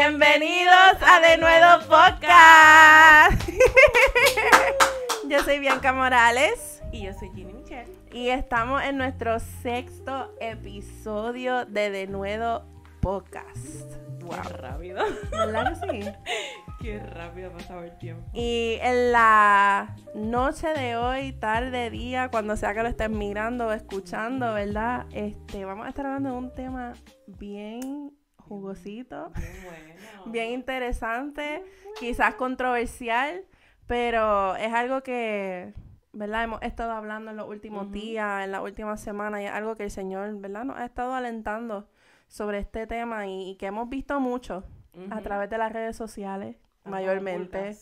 Bienvenidos a De Nuevo Podcast. Yo soy Bianca Morales. Y yo soy Ginny Michelle. Y estamos en nuestro 6º episodio de Nuevo Podcast. Wow. Qué rápido. ¿Verdad que sí? Qué rápido ha pasado el tiempo. Y en la noche de hoy, tarde, día, cuando sea que lo estés mirando o escuchando, ¿verdad? Vamos a estar hablando de un tema bien jugosito, bien bueno, bien interesante, quizás controversial, pero es algo que, ¿verdad? Hemos estado hablando en los últimos días, en las últimas semanas, y es algo que el Señor, ¿verdad? Nos ha estado alentando sobre este tema y que hemos visto mucho a través de las redes sociales, mayormente,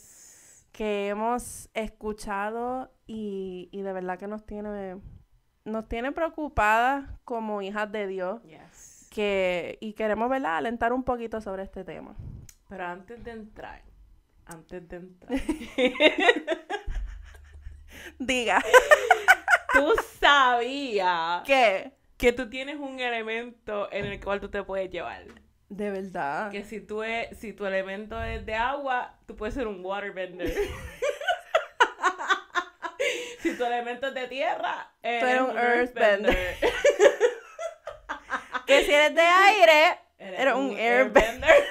que hemos escuchado y de verdad que nos tiene preocupadas como hijas de Dios. Yes. Y queremos, ¿verdad?, alentar un poquito sobre este tema. Pero antes de entrar, Diga. ¿Tú sabías ¿Qué? que tú tienes un elemento en el cual tú te puedes llevar? De verdad. Que si tu elemento es de agua, tú puedes ser un waterbender. Si tu elemento es de tierra, eres un earthbender. Que si eres de aire, eres un airbender.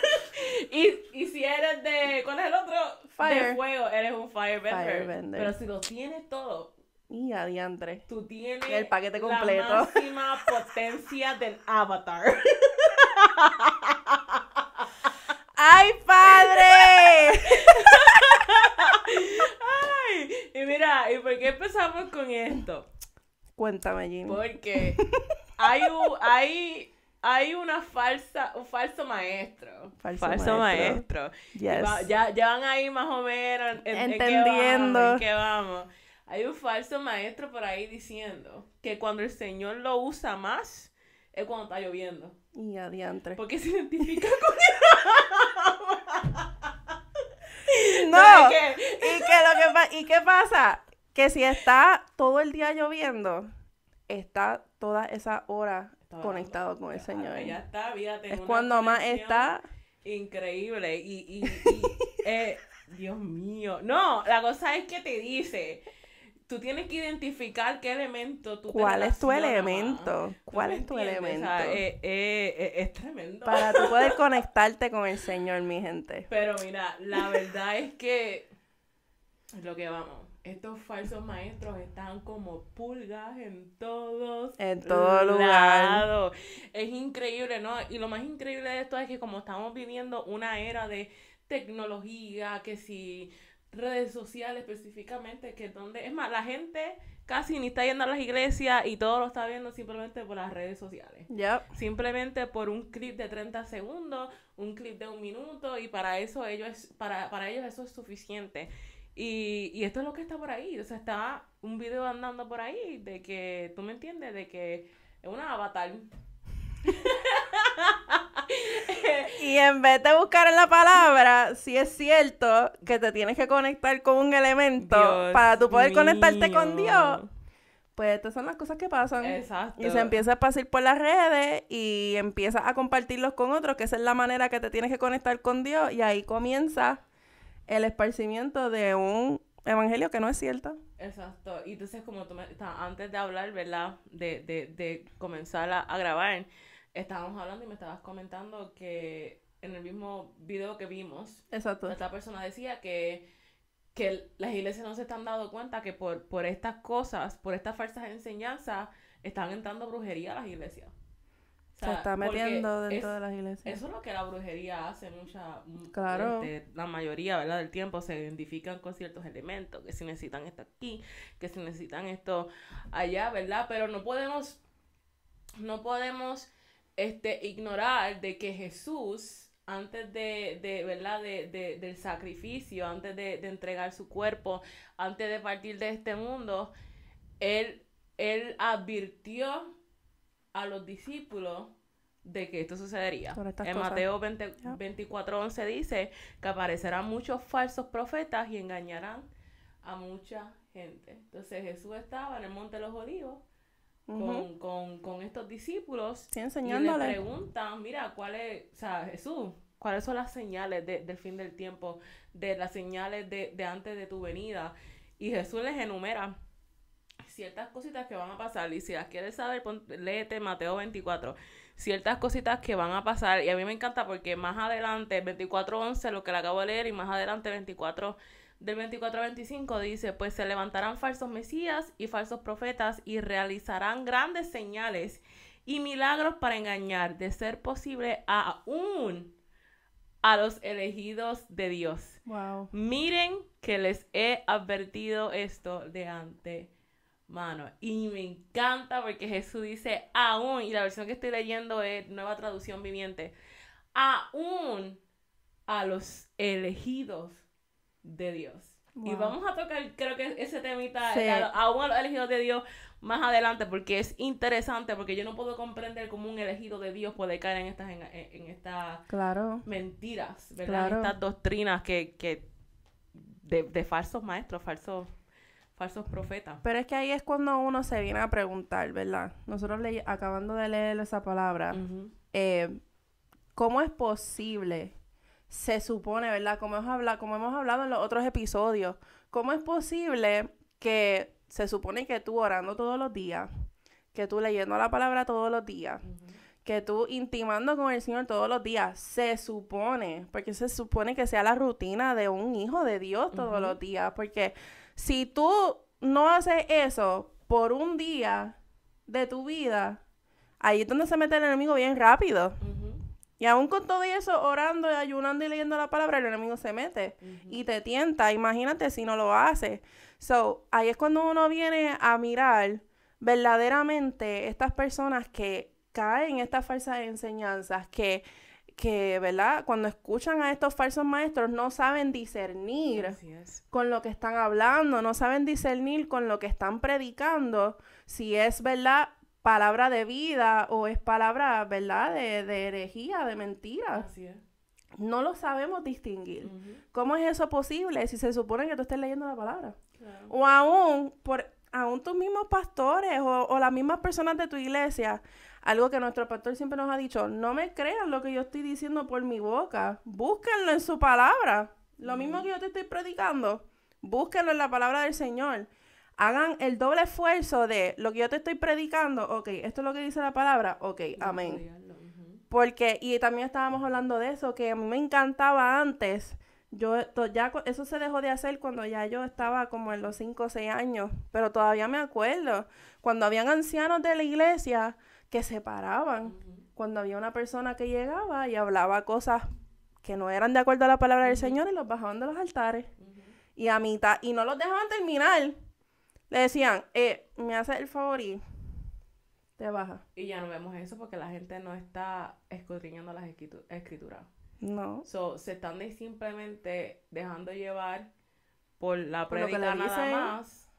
y si eres de... ¿Cuál es el otro? Fire. De fuego, eres un firebender. Firebender. Pero si lo tienes todo, y adiantre. tú tienes el paquete completo. La máxima potencia del avatar. ¡Ay, padre! Ay, y mira, ¿y por qué empezamos con esto? Cuéntame, Jimmy. Porque hay un falso maestro. Falso maestro. Yes. Ya van ahí más o menos entendiendo en qué vamos. Hay un falso maestro por ahí diciendo que cuando el Señor lo usa más es cuando está lloviendo. Y adiantre. Porque se identifica con él. No. ¿Y qué pasa? Que si está todo el día lloviendo, está toda esa hora conectado con el Señor. Ya está, fíjate. Es cuando más está. Increíble. Y Dios mío. No, la cosa es que te dice, tú tienes que identificar qué elemento tú ¿Cuál es tu elemento? Más. ¿Cuál es tu elemento? O sea, es tremendo. Para tú poder conectarte con el Señor, mi gente. Pero mira, la verdad es que es lo que vamos. Estos falsos maestros están como pulgas en todo lugar. Es increíble, ¿no? Y lo más increíble de esto es que como estamos viviendo una era de tecnología, que si redes sociales específicamente, que donde... Es más, la gente casi ni está yendo a las iglesias y todo lo está viendo simplemente por las redes sociales. Yep. Simplemente por un clip de 30 segundos, un clip de 1 minuto, y para eso para ellos eso es suficiente. Y esto es lo que está por ahí. O sea, está un video andando por ahí de que, ¿tú me entiendes? De que es una avatar. Y en vez de buscar en la palabra, sí es cierto que te tienes que conectar con un elemento para tú poder conectarte con Dios. Pues estas son las cosas que pasan. Exacto. Y se empieza a pasar por las redes y empiezas a compartirlos con otros, que esa es la manera que te tienes que conectar con Dios. Y ahí comienza el esparcimiento de un evangelio que no es cierto. Exacto. Y entonces, como antes de hablar, ¿verdad? De comenzar a grabar, estábamos hablando y me estabas comentando que en el mismo video que vimos, exacto, esta persona decía que las iglesias no se están dando cuenta que por estas cosas, por estas falsas enseñanzas, están entrando brujería a las iglesias. O sea, se está metiendo dentro de las iglesias. Eso es lo que la brujería hace claro. La mayoría, ¿verdad?, del tiempo se identifican con ciertos elementos, que si necesitan esto aquí, que si necesitan esto allá, ¿verdad? Pero no podemos ignorar de que Jesús, antes ¿verdad?, del sacrificio, antes de entregar su cuerpo, antes de partir de este mundo, él advirtió a los discípulos de que esto sucedería. En Mateo 24:11 dice que aparecerán muchos falsos profetas y engañarán a mucha gente. Entonces Jesús estaba en el Monte de los Olivos con estos discípulos, sí, enseñándole. Y le preguntan, mira, ¿cuál es, o sea, Jesús, cuáles son las señales del fin del tiempo, de las señales de antes de tu venida. Y Jesús les enumera ciertas cositas que van a pasar, y si las quieres saber, léete Mateo 24, ciertas cositas que van a pasar, y a mí me encanta porque más adelante, 24:11, lo que le acabo de leer, y más adelante, del 24 al 25, dice, pues se levantarán falsos mesías y falsos profetas, y realizarán grandes señales y milagros para engañar, de ser posible, aún a los elegidos de Dios. Wow. Miren que les he advertido esto de antemano. Y me encanta porque Jesús dice aún, y la versión que estoy leyendo es Nueva Traducción Viviente, aún a los elegidos de Dios. Wow. Y vamos a tocar, creo que ese temita, sí, aún a los elegidos de Dios, más adelante, porque es interesante, porque yo no puedo comprender cómo un elegido de Dios puede caer en estas claro, mentiras, ¿verdad? Claro. En estas doctrinas que de falsos maestros, falsos profetas. Pero es que ahí es cuando uno se viene a preguntar, ¿verdad? Nosotros acabando de leer esa palabra, ¿cómo es posible? Se supone, ¿verdad? Como hemos hablado en los otros episodios, ¿cómo es posible que se supone que tú orando todos los días, que tú leyendo la palabra todos los días, que tú intimando con el Señor todos los días, se supone, porque se supone que sea la rutina de un hijo de Dios todos los días, porque si tú no haces eso por un día de tu vida, ahí es donde se mete el enemigo bien rápido. Y aún con todo eso, orando, ayunando y leyendo la palabra, el enemigo se mete y te tienta. Imagínate si no lo hace. So, ahí es cuando uno viene a mirar verdaderamente estas personas que caen en estas falsas enseñanzas, que ¿verdad? Cuando escuchan a estos falsos maestros no saben discernir con lo que están hablando, no saben discernir con lo que están predicando, si es verdad palabra de vida o es palabra, ¿verdad? De herejía, de mentira. Así es. No lo sabemos distinguir. ¿Cómo es eso posible si se supone que tú estés leyendo la palabra? Claro. O aún tus mismos pastores o las mismas personas de tu iglesia. Algo que nuestro pastor siempre nos ha dicho, no me crean lo que yo estoy diciendo por mi boca, búsquenlo en su palabra. Lo mismo que yo te estoy predicando, búsquenlo en la palabra del Señor. Hagan el doble esfuerzo de lo que yo te estoy predicando, ok, esto es lo que dice la palabra, ok, amén. Porque, y también estábamos hablando de eso, que a mí me encantaba antes, eso se dejó de hacer cuando ya yo estaba como en los 5 o 6 años, pero todavía me acuerdo, cuando habían ancianos de la iglesia que se paraban, cuando había una persona que llegaba y hablaba cosas que no eran de acuerdo a la palabra del Señor y los bajaban de los altares, y a mitad, y no los dejaban terminar. Le decían, me haces el favor y te baja. Y ya no vemos eso porque la gente no está escudriñando las escrituras. No. Se están simplemente dejando llevar por la prédica nada más,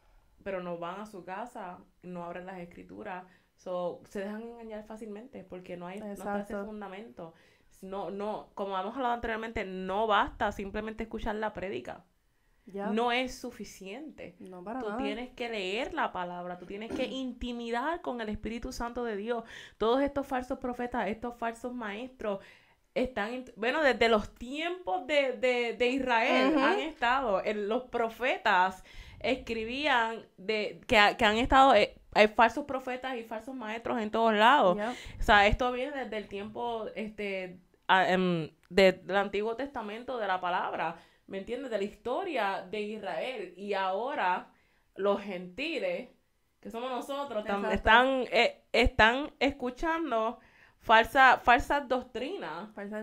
pero no van a su casa, no abren las escrituras. Se dejan engañar fácilmente porque no está ese fundamento. No, como hemos hablado anteriormente, no basta simplemente escuchar la prédica. Ya. No es suficiente. No, para tú nada. Tienes que leer la palabra, tú tienes que intimidar con el Espíritu Santo de Dios. Todos estos falsos profetas, estos falsos maestros están, desde los tiempos de Israel han estado, los profetas escribían que han estado, hay falsos profetas y falsos maestros en todos lados. Yep. O sea, esto viene desde el tiempo del Antiguo Testamento, de la palabra, ¿me entiendes? De la historia de Israel. Y ahora los gentiles, que somos nosotros, están escuchando falsas doctrinas, falsas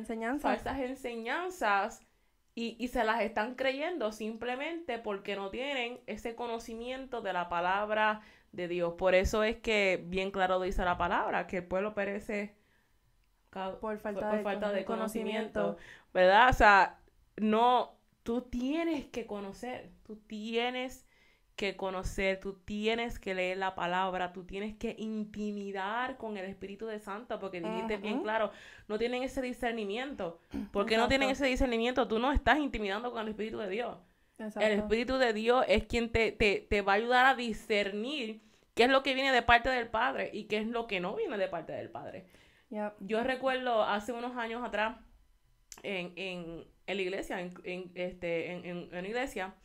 enseñanzas, y se las están creyendo simplemente porque no tienen ese conocimiento de la palabra de Dios. Por eso es que bien claro dice la palabra, que el pueblo perece por falta de conocimiento, ¿verdad? O sea, no, tú tienes que conocer, tú tienes que leer la palabra, tú tienes que intimidar con el Espíritu de Santo, porque dijiste bien claro, no tienen ese discernimiento. ¿Por qué no tienen ese discernimiento? Tú no estás intimidando con el Espíritu de Dios. Exacto. El Espíritu de Dios es quien te va a ayudar a discernir qué es lo que viene de parte del Padre y qué es lo que no viene de parte del Padre. Yep. Yo recuerdo hace unos años atrás, en la iglesia, en una iglesia,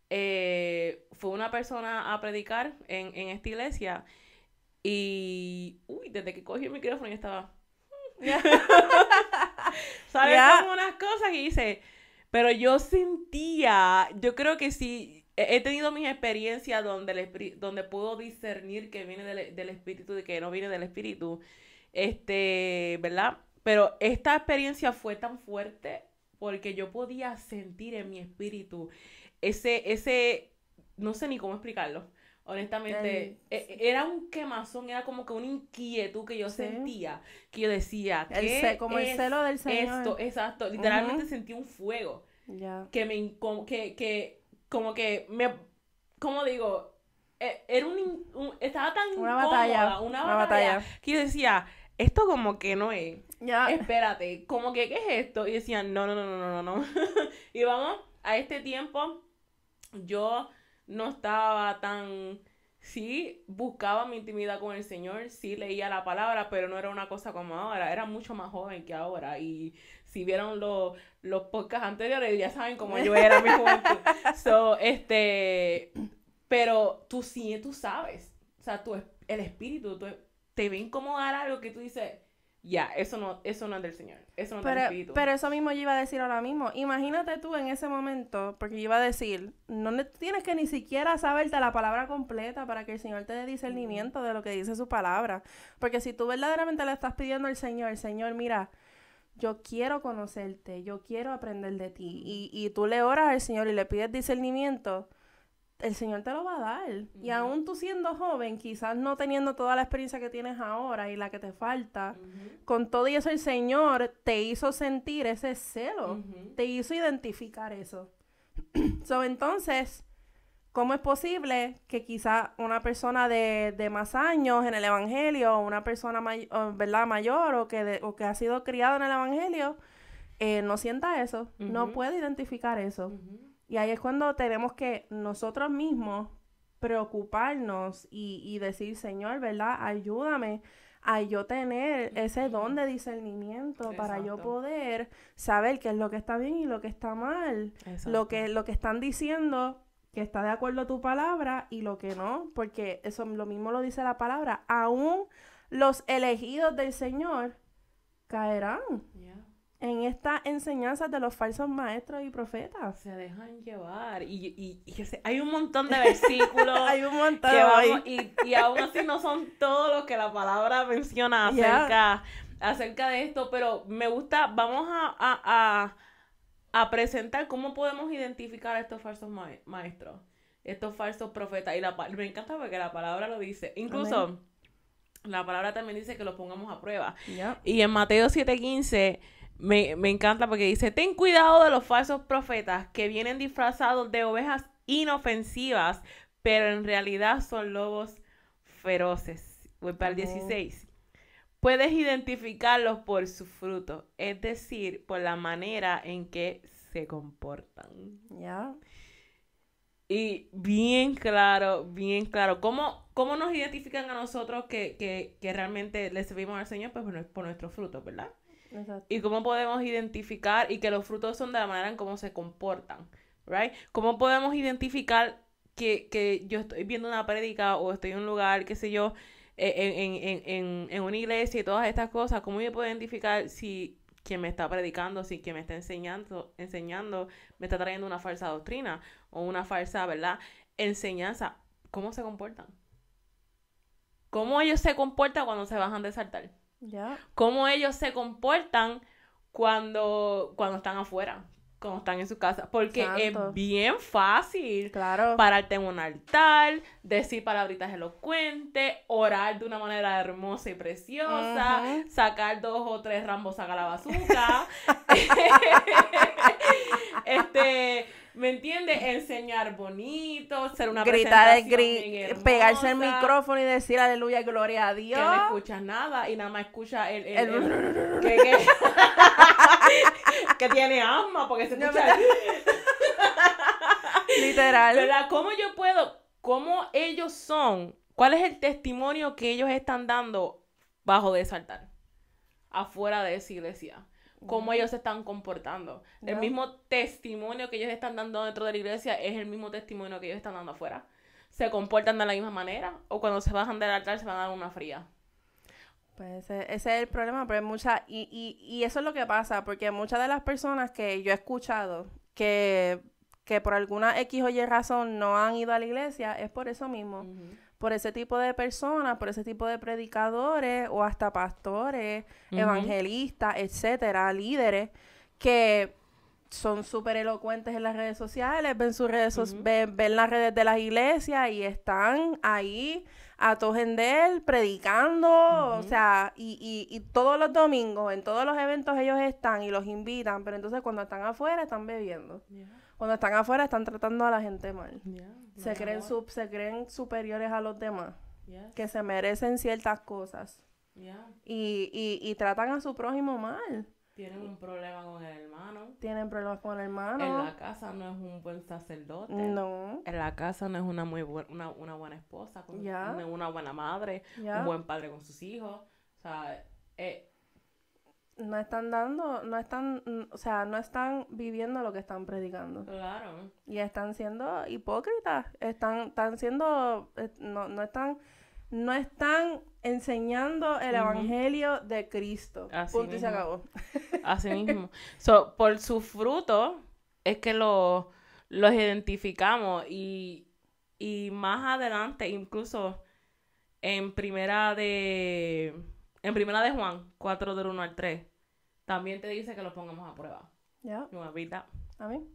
fue una persona a predicar en esta iglesia y, desde que cogí el micrófono yo estaba... ¿Sabes? Como unas cosas que dice, pero yo sentía, yo creo que sí, he tenido mis experiencias donde puedo discernir que viene del espíritu y que no viene del espíritu, ¿verdad? Pero esta experiencia fue tan fuerte porque yo podía sentir en mi espíritu ese, no sé ni cómo explicarlo. Honestamente, era un quemazón, era como que una inquietud que yo sentía, que yo decía, como el celo del Señor. Esto, exacto, literalmente sentí un fuego que como que me, ¿cómo digo? Era estaba tan incómoda, una batalla, que yo decía, esto como que no es, espérate, como que, ¿qué es esto? Y decían, no. Y vamos, a este tiempo, yo no estaba tan... Sí, buscaba mi intimidad con el Señor, sí leía la palabra, pero no era una cosa como ahora, era mucho más joven que ahora. Y si vieron los podcasts anteriores, ya saben cómo yo era en mi juventud. Pero tú sabes, o sea, el espíritu, te va a incomodar algo que tú dices... eso no es del Señor, eso no es del Espíritu. Pero eso mismo yo iba a decir ahora mismo. Imagínate tú en ese momento, porque yo iba a decir, no tienes que ni siquiera saberte la palabra completa para que el Señor te dé discernimiento de lo que dice su palabra. Porque si tú verdaderamente le estás pidiendo al Señor, mira, yo quiero conocerte, yo quiero aprender de ti. Y tú le oras al Señor y le pides discernimiento, el Señor te lo va a dar. Y aún tú siendo joven, quizás no teniendo toda la experiencia que tienes ahora y la que te falta, con todo y eso el Señor te hizo sentir ese celo, te hizo identificar eso. Entonces, ¿cómo es posible que quizás una persona de más años en el Evangelio, o una persona ¿verdad? Mayor o que ha sido criada en el Evangelio, no sienta eso? No puede identificar eso. Y ahí es cuando tenemos que nosotros mismos preocuparnos y decir, Señor, ¿verdad? Ayúdame a yo tener ese don de discernimiento para yo poder saber qué es lo que está bien y lo que está mal. Lo que están diciendo que está de acuerdo a tu palabra y lo que no, porque eso lo mismo lo dice la palabra. Aún los elegidos del Señor caerán en estas enseñanzas de los falsos maestros y profetas. Se dejan llevar. Y hay un montón de versículos. Hay un montón. Y aún así no son todos los que la palabra menciona acerca de esto. Pero me gusta, vamos a presentar cómo podemos identificar a estos falsos maestros, estos falsos profetas. Y me encanta porque la palabra lo dice. Incluso, la palabra también dice que los pongamos a prueba. Y en Mateo 7:15... Me encanta porque dice, ten cuidado de los falsos profetas que vienen disfrazados de ovejas inofensivas, pero en realidad son lobos feroces. Voy para el 16. Puedes identificarlos por su fruto, es decir, por la manera en que se comportan. Y bien claro. ¿Cómo nos identifican a nosotros que realmente le servimos al Señor? Pues por nuestros frutos, ¿verdad? Exacto. Y cómo podemos identificar y que los frutos son de la manera en cómo se comportan, right? ¿Cómo podemos identificar que yo estoy viendo una prédica o estoy en un lugar, qué sé yo, en una iglesia y todas estas cosas? ¿Cómo yo puedo identificar si quien me está predicando, si quien me está enseñando me está trayendo una falsa doctrina o una falsa, ¿verdad?, enseñanza? ¿Cómo se comportan? ¿Cómo ellos se comportan cuando se bajan del altar? Cómo ellos se comportan cuando están afuera, cuando están en su casa, porque es bien fácil pararte en un altar, decir palabritas elocuentes, orar de una manera hermosa y preciosa, sacar 2 o 3 rambos a la bazooka, ¿me entiendes? Enseñar bonito, ser una presentación bien hermosa, pegarse el micrófono y decir aleluya, gloria a Dios. Que no escuchas nada y nada más escuchas que tiene asma porque se escucha literal. ¿Verdad? ¿Cómo ellos son? ¿Cuál es el testimonio que ellos están dando bajo de ese altar? Afuera de esa iglesia. cómo ellos se están comportando. El mismo testimonio que ellos están dando dentro de la iglesia es el mismo testimonio que ellos están dando afuera. Se comportan de la misma manera, o cuando se bajan del altar se van a dar una fría. Pues ese es el problema, pero hay mucha, y eso es lo que pasa, porque muchas de las personas que yo he escuchado que por alguna X o Y razón no han ido a la iglesia, es por eso mismo, por ese tipo de personas, por ese tipo de predicadores, o hasta pastores, evangelistas, etcétera, líderes, que son súper elocuentes en las redes sociales, ven sus redes ven las redes de las iglesias y están ahí a tojender, predicando, o sea, y todos los domingos, en todos los eventos ellos están y los invitan, pero entonces cuando están afuera están bebiendo. Cuando están afuera están tratando a la gente mal. Se creen superiores a los demás, que se merecen ciertas cosas. Y tratan a su prójimo mal. Tienen un problema con el hermano. Tienen problemas con el hermano. En la casa no es un buen sacerdote. No. En la casa no es una buena esposa, una buena madre, un buen padre con sus hijos. O sea, no están viviendo lo que están predicando. Claro. Y están siendo hipócritas. Están siendo, no están enseñando el evangelio de Cristo. Así Punto mismo. Y se acabó. Así mismo. Por sus frutos es que los identificamos y más adelante, incluso en primera de Juan 4 del 1 al 3, también te dice que los pongamos a prueba. ¿Ya? A mí.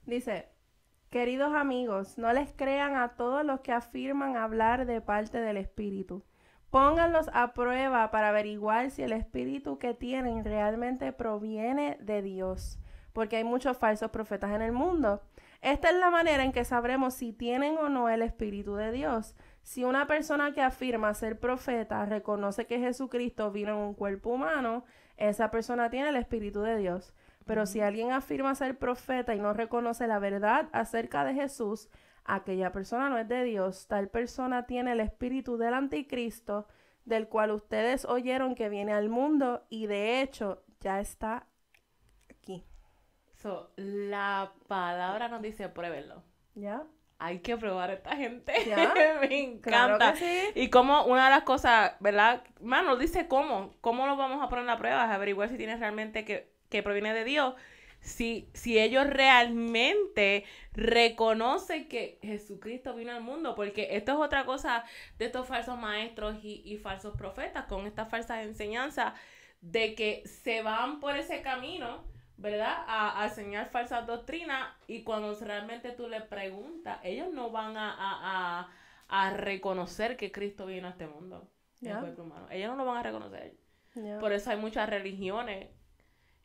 Dice: queridos amigos, no les crean a todos los que afirman hablar de parte del Espíritu. Pónganlos a prueba para averiguar si el Espíritu que tienen realmente proviene de Dios, porque hay muchos falsos profetas en el mundo. Esta es la manera en que sabremos si tienen o no el Espíritu de Dios. Si una persona que afirma ser profeta reconoce que Jesucristo vino en un cuerpo humano, esa persona tiene el Espíritu de Dios. Pero si alguien afirma ser profeta y no reconoce la verdad acerca de Jesús, aquella persona no es de Dios. Tal persona tiene el espíritu del anticristo, del cual ustedes oyeron que viene al mundo y de hecho ya está aquí. La palabra nos dice pruébenlo. ¿Ya? Hay que probar a esta gente. ¿Ya? Me encanta. Claro que sí. Y como una de las cosas, ¿verdad? Nos dice cómo lo vamos a poner en la prueba, es averiguar si tienes realmente que proviene de Dios. Si ellos realmente reconocen que Jesucristo vino al mundo, porque esto es otra cosa de estos falsos maestros y falsos profetas, con estas falsas enseñanzas, de que se van por ese camino, ¿verdad? A enseñar falsas doctrinas, y cuando realmente tú les preguntas, ellos no van a reconocer que Cristo vino a este mundo, en cuerpo humano. Ellos no lo van a reconocer. Por eso hay muchas religiones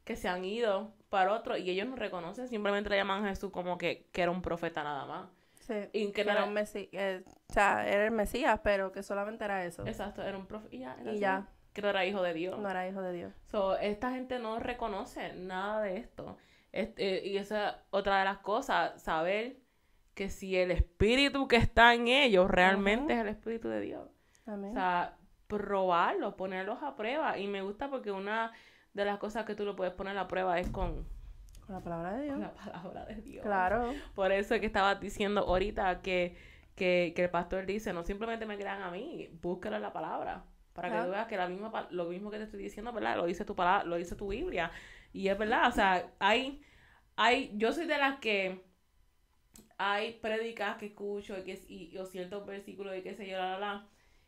que se han ido para otro y ellos no reconocen, simplemente le llaman a Jesús como que era un profeta nada más. Sí, y que era un Mesías, era el Mesías, pero que solamente era eso. Exacto, era un profeta y ya. Que no era hijo de Dios. No era hijo de Dios. Esta gente no reconoce nada de esto. Y esa es otra de las cosas, saber que si el espíritu que está en ellos realmente es el espíritu de Dios. Amén. O sea, probarlos, ponerlos a prueba. Y me gusta porque una de las cosas que tú lo puedes poner a prueba es con la palabra de Dios. Con la palabra de Dios. Claro. Por eso es que estaba diciendo ahorita que el pastor dice, no simplemente me crean a mí, búsquelo en la palabra. Para que tú veas que lo mismo que te estoy diciendo, ¿verdad? Lo dice tu palabra, lo dice tu Biblia. Y es verdad, o sea, yo soy de las que hay prédicas que escucho o ciertos versículos y qué sé yo,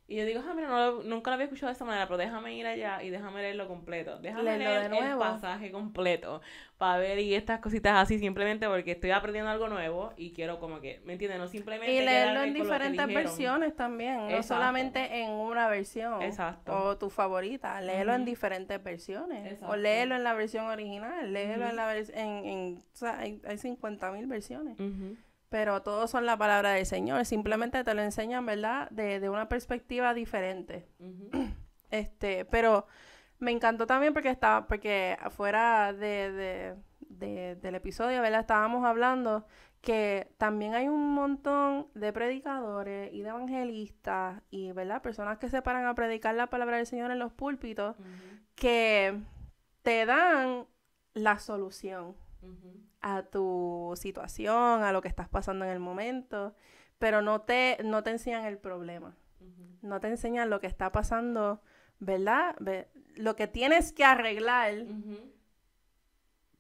y yo digo, mira, nunca lo había escuchado de esa manera, pero déjame ir allá y déjame leerlo completo. Déjame leer el pasaje completo para ver y estas cositas así, simplemente porque estoy aprendiendo algo nuevo y quiero como que, ¿me entiendes? No simplemente y leerlo en diferentes versiones también, Exacto. No solamente en una versión. Exacto. O tu favorita, léelo en diferentes versiones. Exacto. O léelo en la versión original, léelo en la versión, o sea, hay 50,000 versiones. Pero todos son la palabra del Señor. Simplemente te lo enseñan, ¿verdad? De una perspectiva diferente. Pero me encantó también porque afuera del episodio, ¿verdad? Estábamos hablando que también hay un montón de predicadores y de evangelistas y, ¿verdad? Personas que se paran a predicar la palabra del Señor en los púlpitos que te dan la solución a tu situación, a lo que estás pasando en el momento, pero no te enseñan el problema. No te enseñan lo que está pasando, ¿verdad? Lo que tienes que arreglar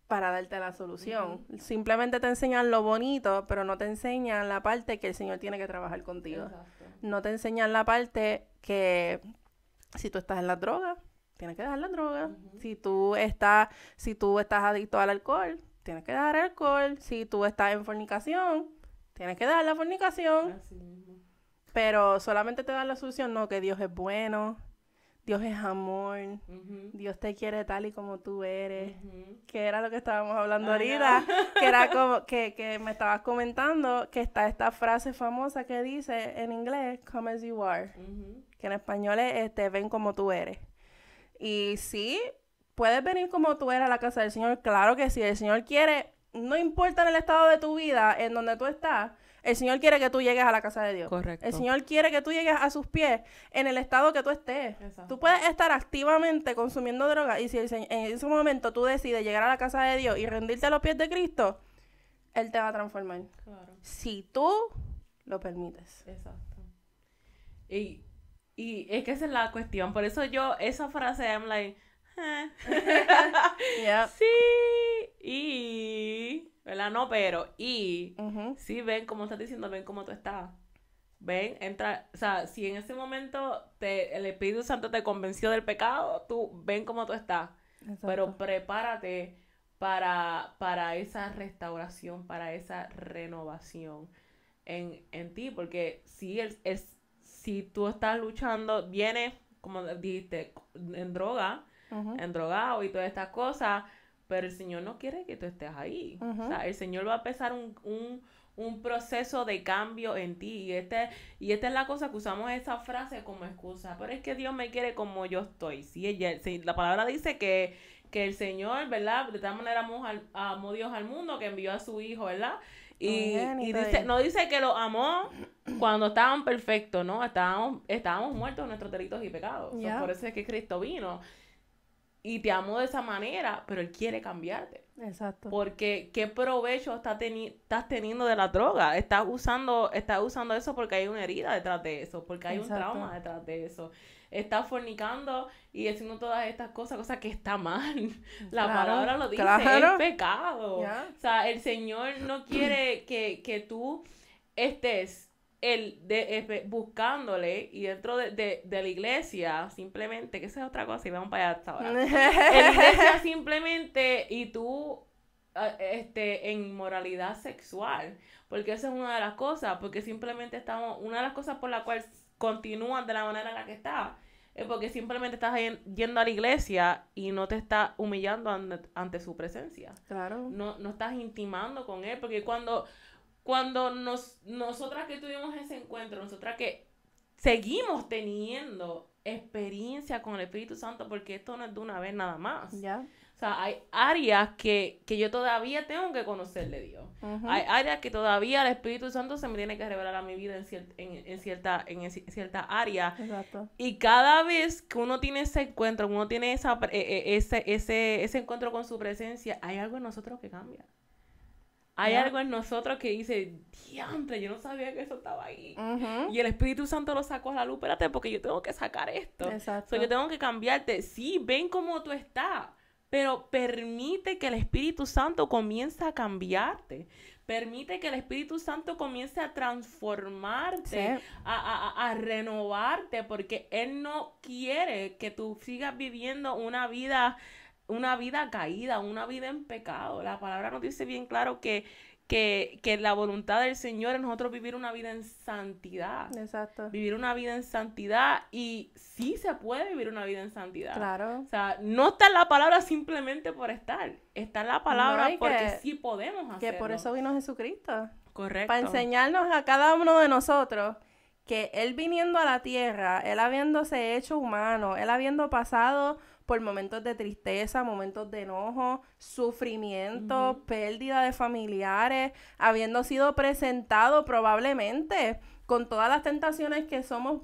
para darte la solución. Simplemente te enseñan lo bonito, pero no te enseñan la parte que el Señor tiene que trabajar contigo. Exacto. No te enseñan la parte que si tú estás en la droga, tienes que dejar la droga. Si tú estás adicto al alcohol, tienes que dejar el alcohol. Si tú estás en fornicación, tienes que dejar la fornicación. Así mismo. Pero solamente te dan la solución, no, que Dios es bueno, Dios es amor, Dios te quiere tal y como tú eres, que era lo que estábamos hablando ahorita, que era como que me estabas comentando que está esta frase famosa que dice en inglés, come as you are, que en español es ven como tú eres. Y sí, puedes venir como tú eres a la casa del Señor, claro que sí, el Señor quiere, no importa en el estado de tu vida, en donde tú estás, el Señor quiere que tú llegues a la casa de Dios. Correcto. El Señor quiere que tú llegues a sus pies en el estado que tú estés. Exacto. Tú puedes estar activamente consumiendo droga y si en ese momento tú decides llegar a la casa de Dios y rendirte a los pies de Cristo, Él te va a transformar. Claro. Si tú lo permites. Exacto. Y es que esa es la cuestión. Por eso yo, esa frase, I'm like, Yeah. sí, y, ¿verdad? No, pero, y, sí, ven como estás diciendo, ven cómo tú estás. Ven, entra, o sea, si en ese momento el Espíritu Santo te convenció del pecado, tú ven cómo tú estás. Exacto. Pero prepárate para esa restauración, para esa renovación en ti, porque si tú estás luchando, vienes, como dijiste, en droga, endrogado y todas estas cosas, pero el Señor no quiere que tú estés ahí. O sea, el Señor va a empezar un proceso de cambio en ti. Y esta es la cosa que usamos esa frase como excusa. Pero es que Dios me quiere como yo estoy. Sí, la palabra dice que el Señor, ¿verdad? De tal manera amó Dios al mundo que envió a su Hijo, ¿verdad? Y no dice que lo amó cuando estaban perfectos, ¿no? Estábamos muertos en nuestros delitos y pecados. Yeah. Por eso es que Cristo vino. Y te amó de esa manera, pero Él quiere cambiarte. Exacto. Porque ¿qué provecho estás teniendo de la droga? Estás usando eso porque hay una herida detrás de eso, porque hay un trauma detrás de eso. Estás fornicando y haciendo todas estas cosas que está mal. La palabra lo dice, es pecado. Yeah. O sea, el Señor no quiere que tú estés buscándole y dentro de la iglesia simplemente, que esa es otra cosa y vamos para allá ahora. En la iglesia simplemente y tú en inmoralidad sexual, porque esa es una de las cosas, porque simplemente una de las cosas por la cual continúan de la manera en la que está es porque simplemente estás yendo a la iglesia y no te estás humillando ante su presencia. Claro. No estás intimando con Él, porque cuando nosotras que tuvimos ese encuentro, nosotras que seguimos teniendo experiencia con el Espíritu Santo, porque esto no es de una vez nada más. Yeah. O sea, hay áreas que yo todavía tengo que conocer de Dios. Hay áreas que todavía el Espíritu Santo se me tiene que revelar a mi vida en cierta área. Exacto. Y cada vez que uno tiene ese encuentro, uno tiene ese encuentro con su presencia, hay algo en nosotros que cambia. Hay algo en nosotros que dice, diantre, yo no sabía que eso estaba ahí. Y el Espíritu Santo lo sacó a la luz. Espérate, porque yo tengo que sacar esto. Exacto. Yo tengo que cambiarte. Sí, ven cómo tú estás. Pero permite que el Espíritu Santo comience a cambiarte. Permite que el Espíritu Santo comience a transformarte, sí, a renovarte, porque Él no quiere que tú sigas viviendo una vida caída, una vida en pecado. La palabra nos dice bien claro que la voluntad del Señor es nosotros vivir una vida en santidad. Exacto. Vivir una vida en santidad, y sí se puede vivir una vida en santidad. Claro. O sea, no está en la palabra simplemente por estar. Está en la palabra porque sí podemos hacerlo. Que por eso vino Jesucristo. Correcto. Para enseñarnos a cada uno de nosotros que Él viniendo a la tierra, Él habiéndose hecho humano, Él habiendo pasado por momentos de tristeza, momentos de enojo, sufrimiento, pérdida de familiares, habiendo sido presentado probablemente con todas las tentaciones que somos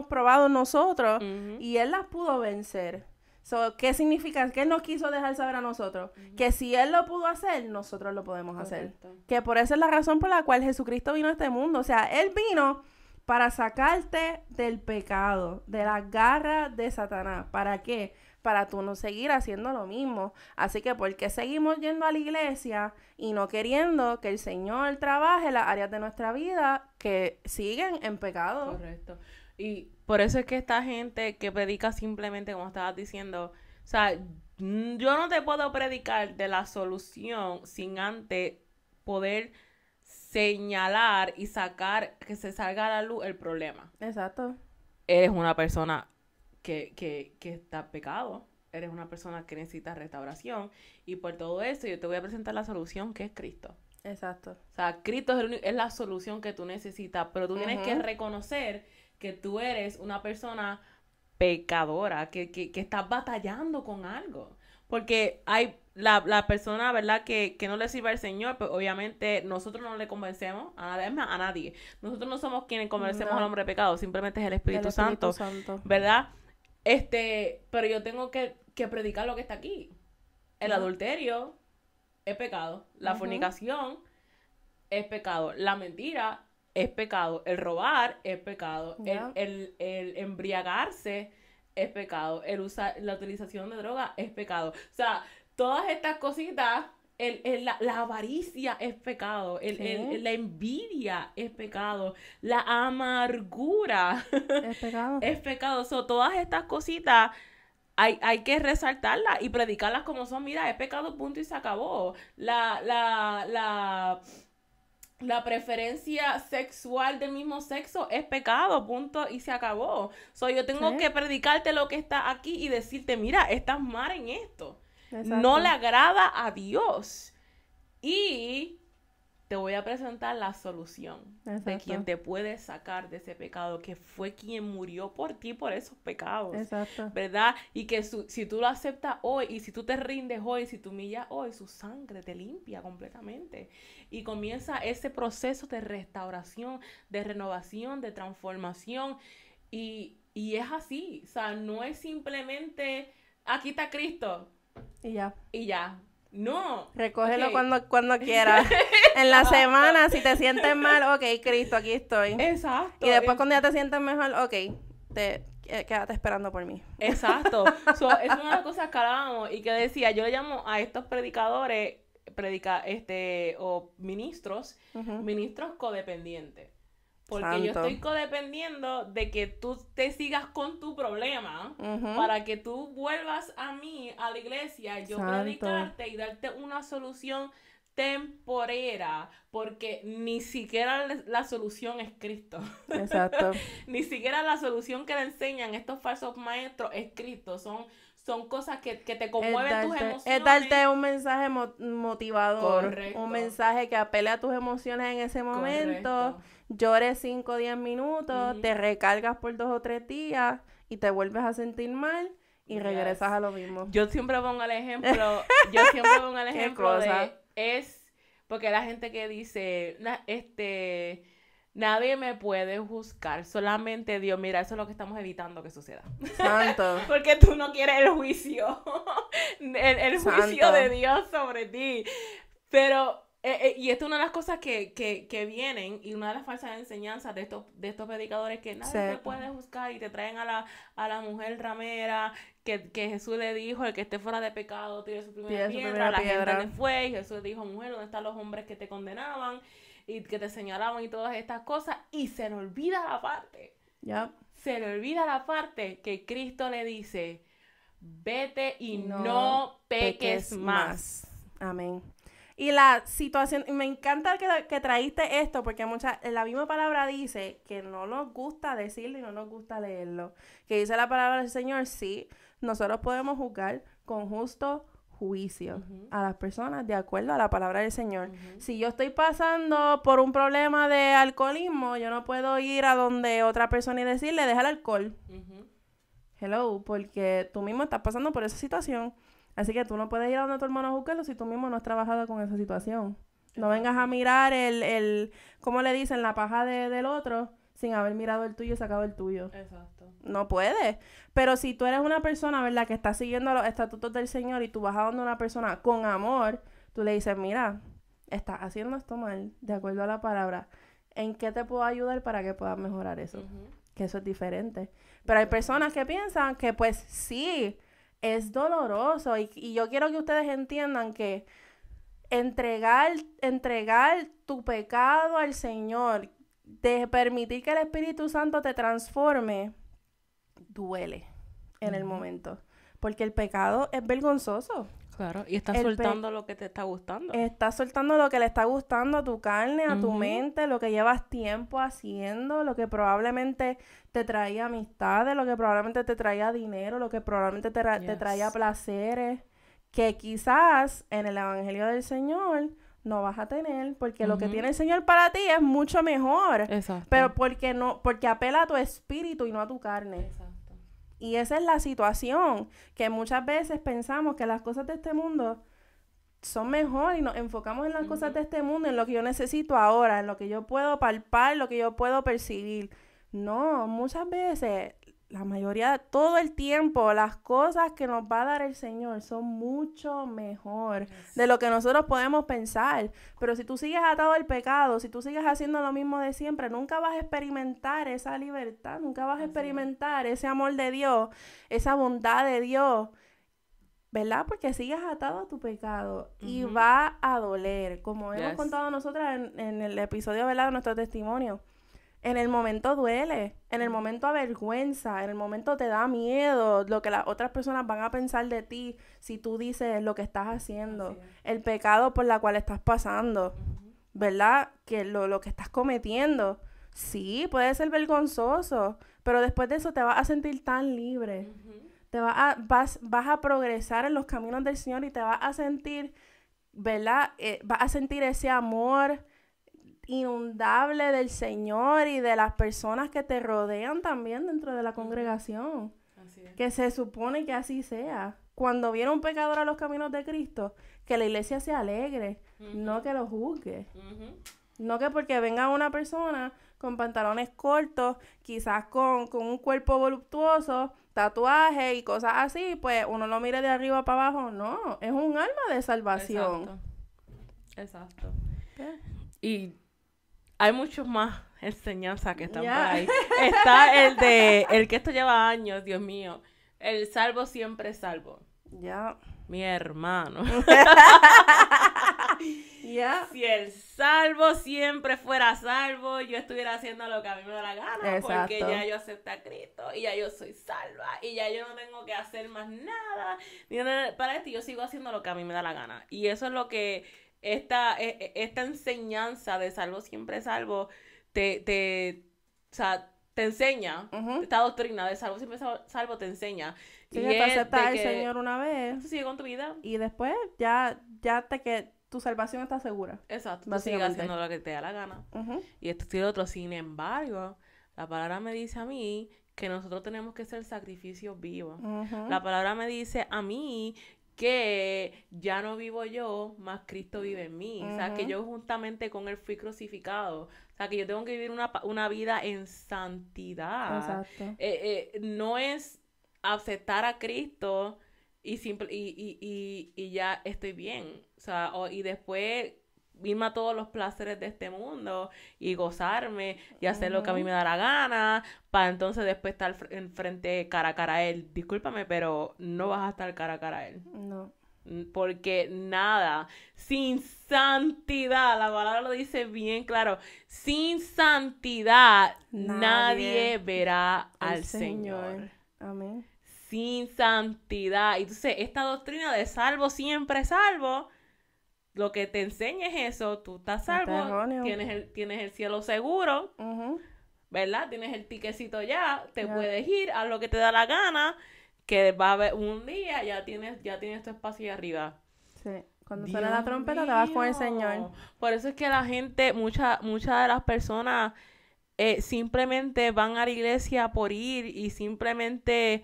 probados nosotros, y Él las pudo vencer. So, ¿qué significa? ¿Qué Él nos quiso dejar saber a nosotros? Que si Él lo pudo hacer, nosotros lo podemos hacer. Que por esa es la razón por la cual Jesucristo vino a este mundo. O sea, Él vino para sacarte del pecado, de las garras de Satanás. ¿Para qué? Para tú no seguir haciendo lo mismo. Así que, ¿por qué seguimos yendo a la iglesia y no queriendo que el Señor trabaje las áreas de nuestra vida que siguen en pecado? Correcto. Y por eso es que esta gente que predica simplemente, como estabas diciendo, o sea, yo no te puedo predicar de la solución sin antes poder señalar y sacar, que se salga a la luz el problema. Exacto. Eres una persona que está en pecado, eres una persona que necesita restauración, y por todo eso yo te voy a presentar la solución, que es Cristo. Exacto. O sea, Cristo es la solución que tú necesitas, pero tú tienes que reconocer que tú eres una persona pecadora, que estás batallando con algo. Porque hay la persona, ¿verdad?, que no le sirve al Señor, pues obviamente nosotros no le convencemos a nadie. Nosotros no somos quienes convencemos al hombre de pecado, simplemente es el Espíritu Santo, ¿verdad? Pero yo tengo que predicar lo que está aquí. El adulterio es pecado. La fornicación es pecado. La mentira es pecado. El robar es pecado. El embriagarse es pecado. La utilización de droga es pecado. O sea, todas estas cositas, la avaricia es pecado. La envidia es pecado. La amargura es pecado. Es pecado. So, todas estas cositas hay que resaltarlas y predicarlas como son. Mira, es pecado, punto, y se acabó. La preferencia sexual del mismo sexo es pecado, punto, y se acabó. So, yo tengo que predicarte lo que está aquí y decirte, mira, estás mal en esto. Exacto. No le agrada a Dios. Y te voy a presentar la solución de quien te puede sacar de ese pecado, que fue quien murió por ti por esos pecados. Exacto. ¿Verdad? Y que si tú lo aceptas hoy, y si tú te rindes hoy, si tú humillas hoy, su sangre te limpia completamente. Y comienza ese proceso de restauración, de renovación, de transformación. Y es así. O sea, no es simplemente, aquí está Cristo. Y ya. Y ya. No. Recógelo cuando quieras. En la semana, si te sientes mal, ok, Cristo, aquí estoy. Exacto. Y después cuando ya te sientes mejor, ok, quédate esperando por mí. Exacto. Es una de las cosas que hablábamos y que decía, yo le llamo a estos predicadores, o ministros, ministros codependientes. Porque yo estoy codependiendo de que tú te sigas con tu problema para que tú vuelvas a mí, a la iglesia, yo predicarte y darte una solución temporera, porque ni siquiera la solución es Cristo. Exacto. Ni siquiera la solución que le enseñan estos falsos maestros es Cristo. Son cosas que te conmueven tus emociones. Es darte un mensaje motivador. Correcto. Un mensaje que apele a tus emociones en ese momento. Correcto. Llores 5 o 10 minutos, te recargas por 2 o 3 días y te vuelves a sentir mal y regresas a lo mismo. Yo siempre pongo el ejemplo, porque la gente que dice, nadie me puede juzgar, solamente Dios. Mira, eso es lo que estamos evitando que suceda. Santo. Porque tú no quieres el juicio, el juicio de Dios sobre ti. Pero, y esto es una de las cosas que vienen, y una de las falsas enseñanzas de estos predicadores, que nadie te puede juzgar, y te traen a la mujer ramera, que Jesús le dijo, el que esté fuera de pecado tire su primera piedra. La gente le fue, y Jesús le dijo, mujer, ¿dónde están los hombres que te condenaban y que te señalaban y todas estas cosas? Y se le olvida la parte. Se le olvida la parte que Cristo le dice, vete y no peques más. Amén. Y la situación, me encanta que traíste esto, porque la misma palabra dice que no nos gusta decirlo y no nos gusta leerlo. Que dice la palabra del Señor, sí, nosotros podemos juzgar con justo juicio a las personas de acuerdo a la palabra del Señor. Si yo estoy pasando por un problema de alcoholismo, yo no puedo ir a donde otra persona y decirle, deja el alcohol. Hello, porque tú mismo estás pasando por esa situación. Así que tú no puedes ir a donde tu hermano a juzgarlo si tú mismo no has trabajado con esa situación. No vengas a mirar ¿cómo le dicen? La paja del otro sin haber mirado el tuyo y sacado el tuyo. Exacto. No puedes. Pero si tú eres una persona, ¿verdad?, que está siguiendo los estatutos del Señor y tú vas a donde una persona con amor, tú le dices, mira, estás haciendo esto mal, de acuerdo a la palabra. ¿En qué te puedo ayudar para que puedas mejorar eso? Que eso es diferente. Pero hay personas que piensan que, pues, sí, es doloroso. Y yo quiero que ustedes entiendan que entregar tu pecado al Señor, de permitir que el Espíritu Santo te transforme, duele en el momento. Porque el pecado es vergonzoso. Claro, y estás soltando lo que te está gustando. Estás soltando lo que le está gustando a tu carne, a tu mente, lo que llevas tiempo haciendo, lo que probablemente te traía amistades, lo que probablemente te traía dinero, lo que probablemente te traía placeres, que quizás en el Evangelio del Señor no vas a tener, porque lo que tiene el Señor para ti es mucho mejor. Exacto. Pero porque apela a tu espíritu y no a tu carne. Exacto. Y esa es la situación, que muchas veces pensamos que las cosas de este mundo son mejor y nos enfocamos en las cosas de este mundo, en lo que yo necesito ahora, en lo que yo puedo palpar, lo que yo puedo percibir. No, muchas veces, la mayoría, todo el tiempo, las cosas que nos va a dar el Señor son mucho mejor de lo que nosotros podemos pensar. Pero si tú sigues atado al pecado, si tú sigues haciendo lo mismo de siempre, nunca vas a experimentar esa libertad, nunca vas a experimentar ese amor de Dios, esa bondad de Dios, ¿verdad? Porque sigues atado a tu pecado y va a doler, como hemos contado nosotras en el episodio, ¿verdad?, de nuestro testimonio. En el momento duele, en el momento avergüenza, en el momento te da miedo lo que las otras personas van a pensar de ti si tú dices lo que estás haciendo, el pecado por la cual estás pasando, ¿verdad? Que lo que estás cometiendo. Sí, puede ser vergonzoso, pero después de eso te vas a sentir tan libre. Vas a progresar en los caminos del Señor y te vas a sentir, ¿verdad? Vas a sentir ese amor inundable del Señor y de las personas que te rodean también dentro de la congregación. Así es. Que se supone que así sea. Cuando viene un pecador a los caminos de Cristo, que la iglesia se alegre, no que lo juzgue. No que porque venga una persona con pantalones cortos, quizás con un cuerpo voluptuoso, tatuajes y cosas así, pues uno lo mire de arriba para abajo. No, es un alma de salvación. Exacto. Y hay muchos más enseñanzas que están por ahí. Está el que esto lleva años, Dios mío. El salvo siempre es salvo. Mi hermano. Si el salvo siempre fuera salvo, yo estuviera haciendo lo que a mí me da la gana. Porque ya yo acepté a Cristo y ya yo soy salva y ya yo no tengo que hacer más nada. Para esto yo sigo haciendo lo que a mí me da la gana. Y eso es lo que esta enseñanza de salvo siempre salvo te enseña. Esta doctrina de salvo siempre salvo te enseña. Sí, y que tú aceptas al Señor una vez. Tú sigues con tu vida. Y después tu salvación está segura. Exacto. Tú sigues haciendo lo que te da la gana. Y esto y lo otro. Sin embargo, la palabra me dice a mí que nosotros tenemos que ser sacrificios vivos. La palabra me dice a mí que ya no vivo yo, más Cristo vive en mí. O sea, que yo juntamente con Él fui crucificado. O sea, que yo tengo que vivir una vida en santidad. Exacto. No es aceptar a Cristo y ya estoy bien. O sea, y después irme a todos los placeres de este mundo y gozarme y hacer lo que a mí me da la gana para entonces después estar enfrente cara a cara a Él. Discúlpame, pero no vas a estar cara a cara a Él. No. Porque nada, sin santidad, la palabra lo dice bien claro, sin santidad nadie verá al Señor. Amén. Sin santidad. Y entonces esta doctrina de salvo siempre salvo, lo que te enseña es eso, tú estás salvo, tienes el cielo seguro, ¿verdad? Tienes el tiquecito ya, te puedes ir a lo que te da la gana, que va a haber un día, ya tienes tu espacio ahí arriba. Sí, cuando suena la trompeta te vas con el Señor. Por eso es que la gente, muchas de las personas simplemente van a la iglesia por ir y simplemente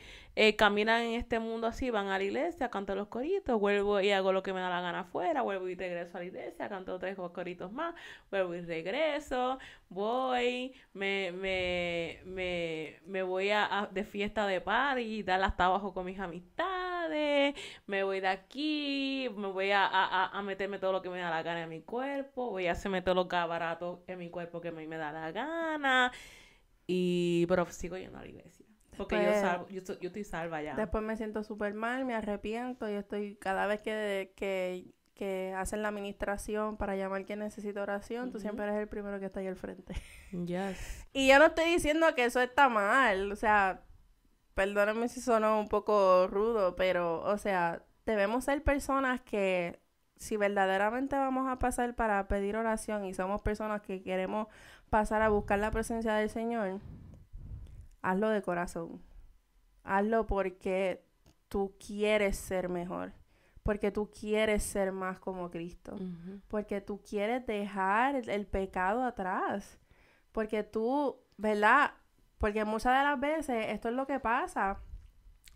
caminan en este mundo así, van a la iglesia, canto los coritos, vuelvo y hago lo que me da la gana afuera, vuelvo y regreso a la iglesia, canto 3 coritos más, vuelvo y regreso, voy, me voy de fiesta de party, dar hasta abajo con mis amistades, me voy de aquí, me voy a meterme todo lo que me da la gana en mi cuerpo, voy a hacerme todos los baratos en mi cuerpo que me da la gana, pero sigo yendo a la iglesia. Porque yo estoy salva ya. Después me siento súper mal, me arrepiento y estoy cada vez que hacen la administración para llamar que necesita oración, tú siempre eres el primero que está ahí al frente. Yes. Y yo no estoy diciendo que eso está mal, o sea, perdóname si sonó un poco rudo, pero, o sea, debemos ser personas que si verdaderamente vamos a pasar para pedir oración y somos personas que queremos pasar a buscar la presencia del Señor, hazlo de corazón. Hazlo porque tú quieres ser mejor. Porque tú quieres ser más como Cristo. Porque tú quieres dejar el pecado atrás. Porque tú, ¿verdad? Porque muchas de las veces esto es lo que pasa.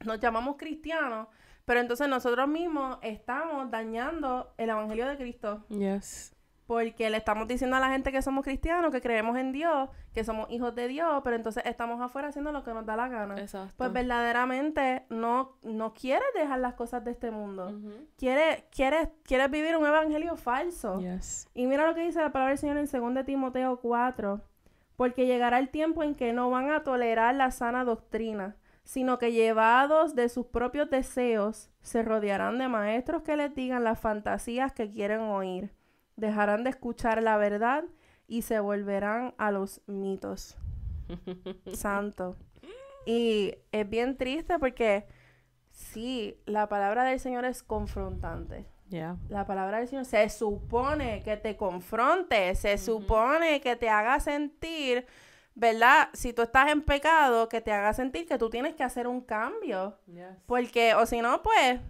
Nos llamamos cristianos, pero entonces nosotros mismos estamos dañando el evangelio de Cristo. Yes. Porque le estamos diciendo a la gente que somos cristianos, que creemos en Dios, que somos hijos de Dios, pero entonces estamos afuera haciendo lo que nos da la gana. Exacto. Pues verdaderamente no quieres dejar las cosas de este mundo. Quieres vivir un evangelio falso. Yes. Y mira lo que dice la palabra del Señor en 2 Timoteo 4. Porque llegará el tiempo en que no van a tolerar la sana doctrina, sino que llevados de sus propios deseos, se rodearán de maestros que les digan las fantasías que quieren oír. Dejarán de escuchar la verdad y se volverán a los mitos. Santo. Y es bien triste porque sí, la palabra del Señor es confrontante. Yeah. La palabra del Señor se supone que te confronte, se supone que te haga sentir, ¿verdad? Si tú estás en pecado, que te haga sentir que tú tienes que hacer un cambio. Yes. Porque, o si no, pues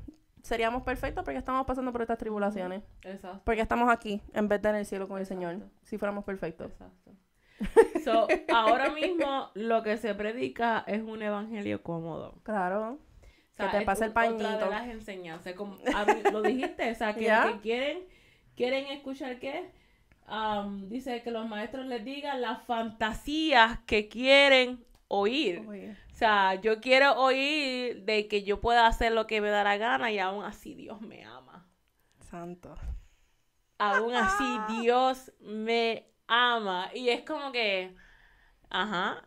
seríamos perfectos porque estamos pasando por estas tribulaciones. Exacto. Porque estamos aquí en vez de en el cielo con el Señor. Si fuéramos perfectos. Exacto. So, ahora mismo lo que se predica es un evangelio cómodo. Claro. O sea, que te pase el pañito. Otra de las enseñanzas. Como, lo dijiste, o sea, que, que quieren escuchar qué. Dice que los maestros les digan las fantasías que quieren oír. O sea, yo quiero oír de que yo pueda hacer lo que me da la gana y aún así Dios me ama. Santo. Aún así Dios me ama. Y es como que,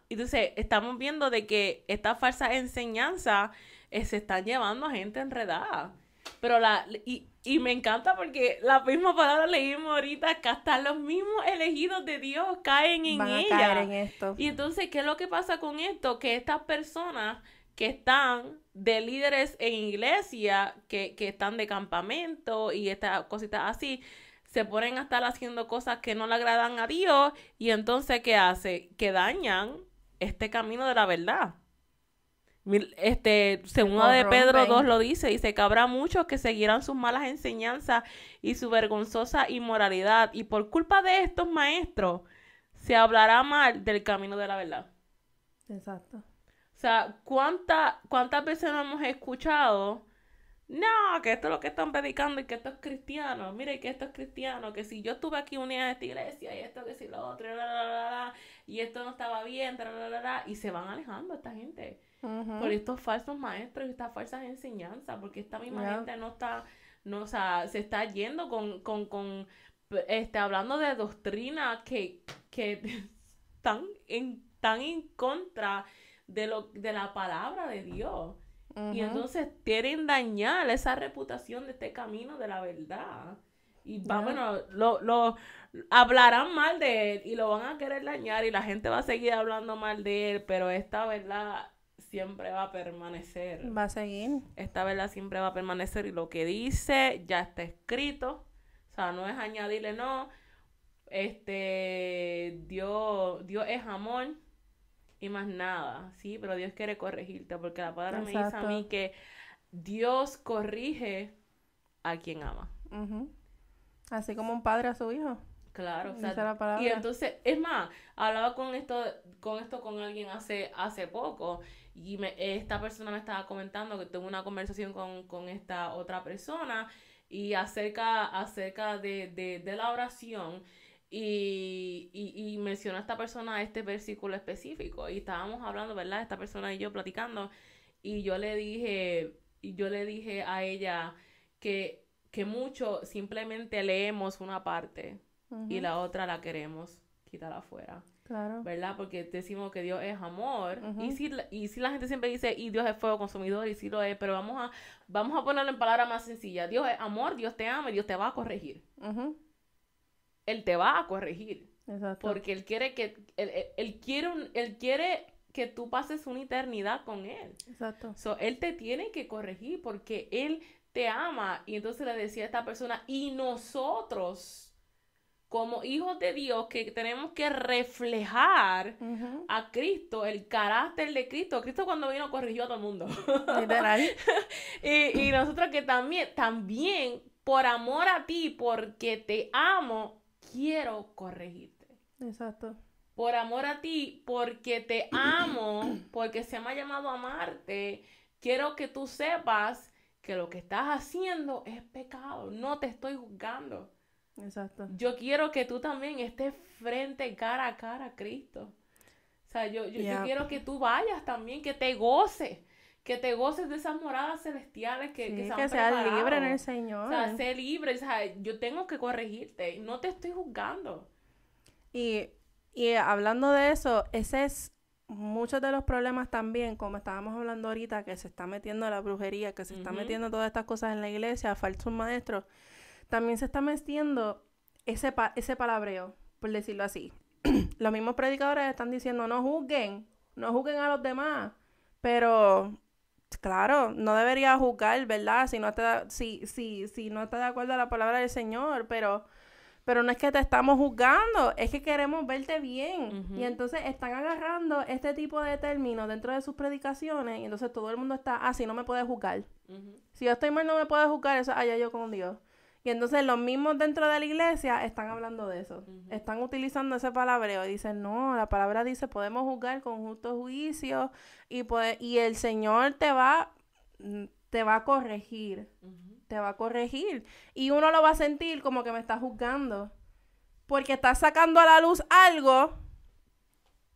entonces estamos viendo de que esta falsa enseñanza se están llevando a gente enredada. Pero y me encanta porque la misma palabra leímos ahorita que hasta los mismos elegidos de Dios caen en Van a ella. caer en esto. Y entonces, ¿qué es lo que pasa con esto? Que estas personas que están de líderes en iglesia, que están de campamento y estas cositas así, se ponen a estar haciendo cosas que no le agradan a Dios y entonces, ¿qué hace? Que dañan este camino de la verdad. Segunda de Pedro 2 lo dice que habrá muchos que seguirán sus malas enseñanzas y su vergonzosa inmoralidad, y por culpa de estos maestros se hablará mal del camino de la verdad. Exacto. O sea, ¿cuántas veces no hemos escuchado? No, que esto es lo que están predicando y que esto es cristiano. Mire que esto es cristiano, que si yo estuve aquí un día en esta iglesia y esto que si lo otro, y esto no estaba bien, y se van alejando esta gente. Por estos falsos maestros y estas falsas enseñanzas, porque esta misma gente o sea, se está yendo con hablando de doctrinas que están en contra de la palabra de Dios. Y entonces quieren dañar esa reputación de este camino de la verdad. Y lo hablarán mal de él y lo van a querer dañar y la gente va a seguir hablando mal de él, pero esta verdad siempre va a permanecer. Va a seguir. Esta verdad siempre va a permanecer y lo que dice ya está escrito. O sea, no es añadirle, no. Dios es amor y más nada, ¿sí? Pero Dios quiere corregirte porque la palabra me dice a mí que Dios corrige a quien ama. Así como un padre a su hijo. Claro, o sea, Dice la palabra. y entonces, es más, hablaba con esto con alguien hace poco, y esta persona me estaba comentando que tuvo una conversación con esta otra persona, y acerca de la oración, y mencionó a esta persona este versículo específico, y estábamos hablando, ¿verdad? Esta persona y yo platicando, y yo le dije a ella que mucho simplemente leemos una parte y la otra la queremos quitar afuera. Claro. ¿Verdad? Porque decimos que Dios es amor. Ujú. Y si la gente siempre dice, y Dios es fuego consumidor, y sí lo es, pero vamos a ponerlo en palabras más sencillas. Dios es amor, Dios te ama y Dios te va a corregir. Ujú. Él te va a corregir. Exacto. Porque Él quiere Él quiere que tú pases una eternidad con Él. Exacto. So, Él te tiene que corregir porque Él te ama. Y entonces le decía a esta persona, y nosotros, como hijos de Dios, que tenemos que reflejar Ujú. a Cristo, el carácter de Cristo. Cristo cuando vino corrigió a todo el mundo. Literal. y nosotros que también, por amor a ti, porque te amo, quiero corregirte. Exacto. Por amor a ti, porque te amo, porque se me ha llamado a amarte, quiero que tú sepas que lo que estás haciendo es pecado. No te estoy juzgando. Exacto. Yo quiero que tú también estés cara a cara a Cristo. O sea, yo quiero que tú vayas también, que te goces de esas moradas celestiales que Sí, se han que seas preparado. libre en el Señor. O sea, sé libre. O sea, yo tengo que corregirte. No te estoy juzgando. Y hablando de eso, ese es muchos de los problemas también, como estábamos hablando ahorita, que se está metiendo la brujería, que se está metiendo todas estas cosas en la iglesia, falsos maestros, también se está metiendo ese palabreo, por decirlo así. Los mismos predicadores están diciendo, no juzguen a los demás, pero claro, no debería juzgar, ¿verdad? Si no está de acuerdo a la palabra del Señor, pero no es que te estamos juzgando, es que queremos verte bien. Y entonces están agarrando este tipo de términos dentro de sus predicaciones, y entonces todo el mundo está, si no me puedes juzgar. Si yo estoy mal, no me puedes juzgar, eso allá yo con Dios. Y entonces los mismos dentro de la iglesia están hablando de eso. Están utilizando ese palabreo y dicen, no, la palabra dice, podemos juzgar con justo juicio y el Señor te va a corregir. Te va a corregir. Y uno lo va a sentir como que me está juzgando. Porque estás sacando a la luz algo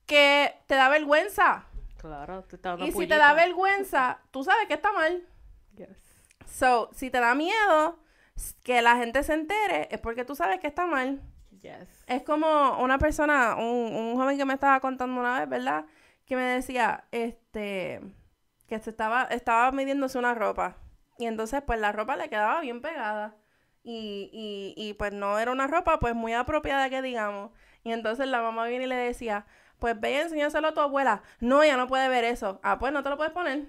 que te da vergüenza. Claro, te está dando Y si pullita. te da vergüenza, tú sabes que está mal. Yes. So, si te da miedo que la gente se entere, es porque tú sabes que está mal. Yes. Es como una persona, un joven que me estaba contando una vez, ¿verdad? Que me decía, que estaba midiéndose una ropa. Y entonces, pues, la ropa le quedaba bien pegada. Y pues, no era una ropa, pues, muy apropiada, que digamos. Y entonces la mamá viene y le decía, pues, ve y enséñaselo a tu abuela. No, ella no puede ver eso. Ah, pues, no te lo puedes poner.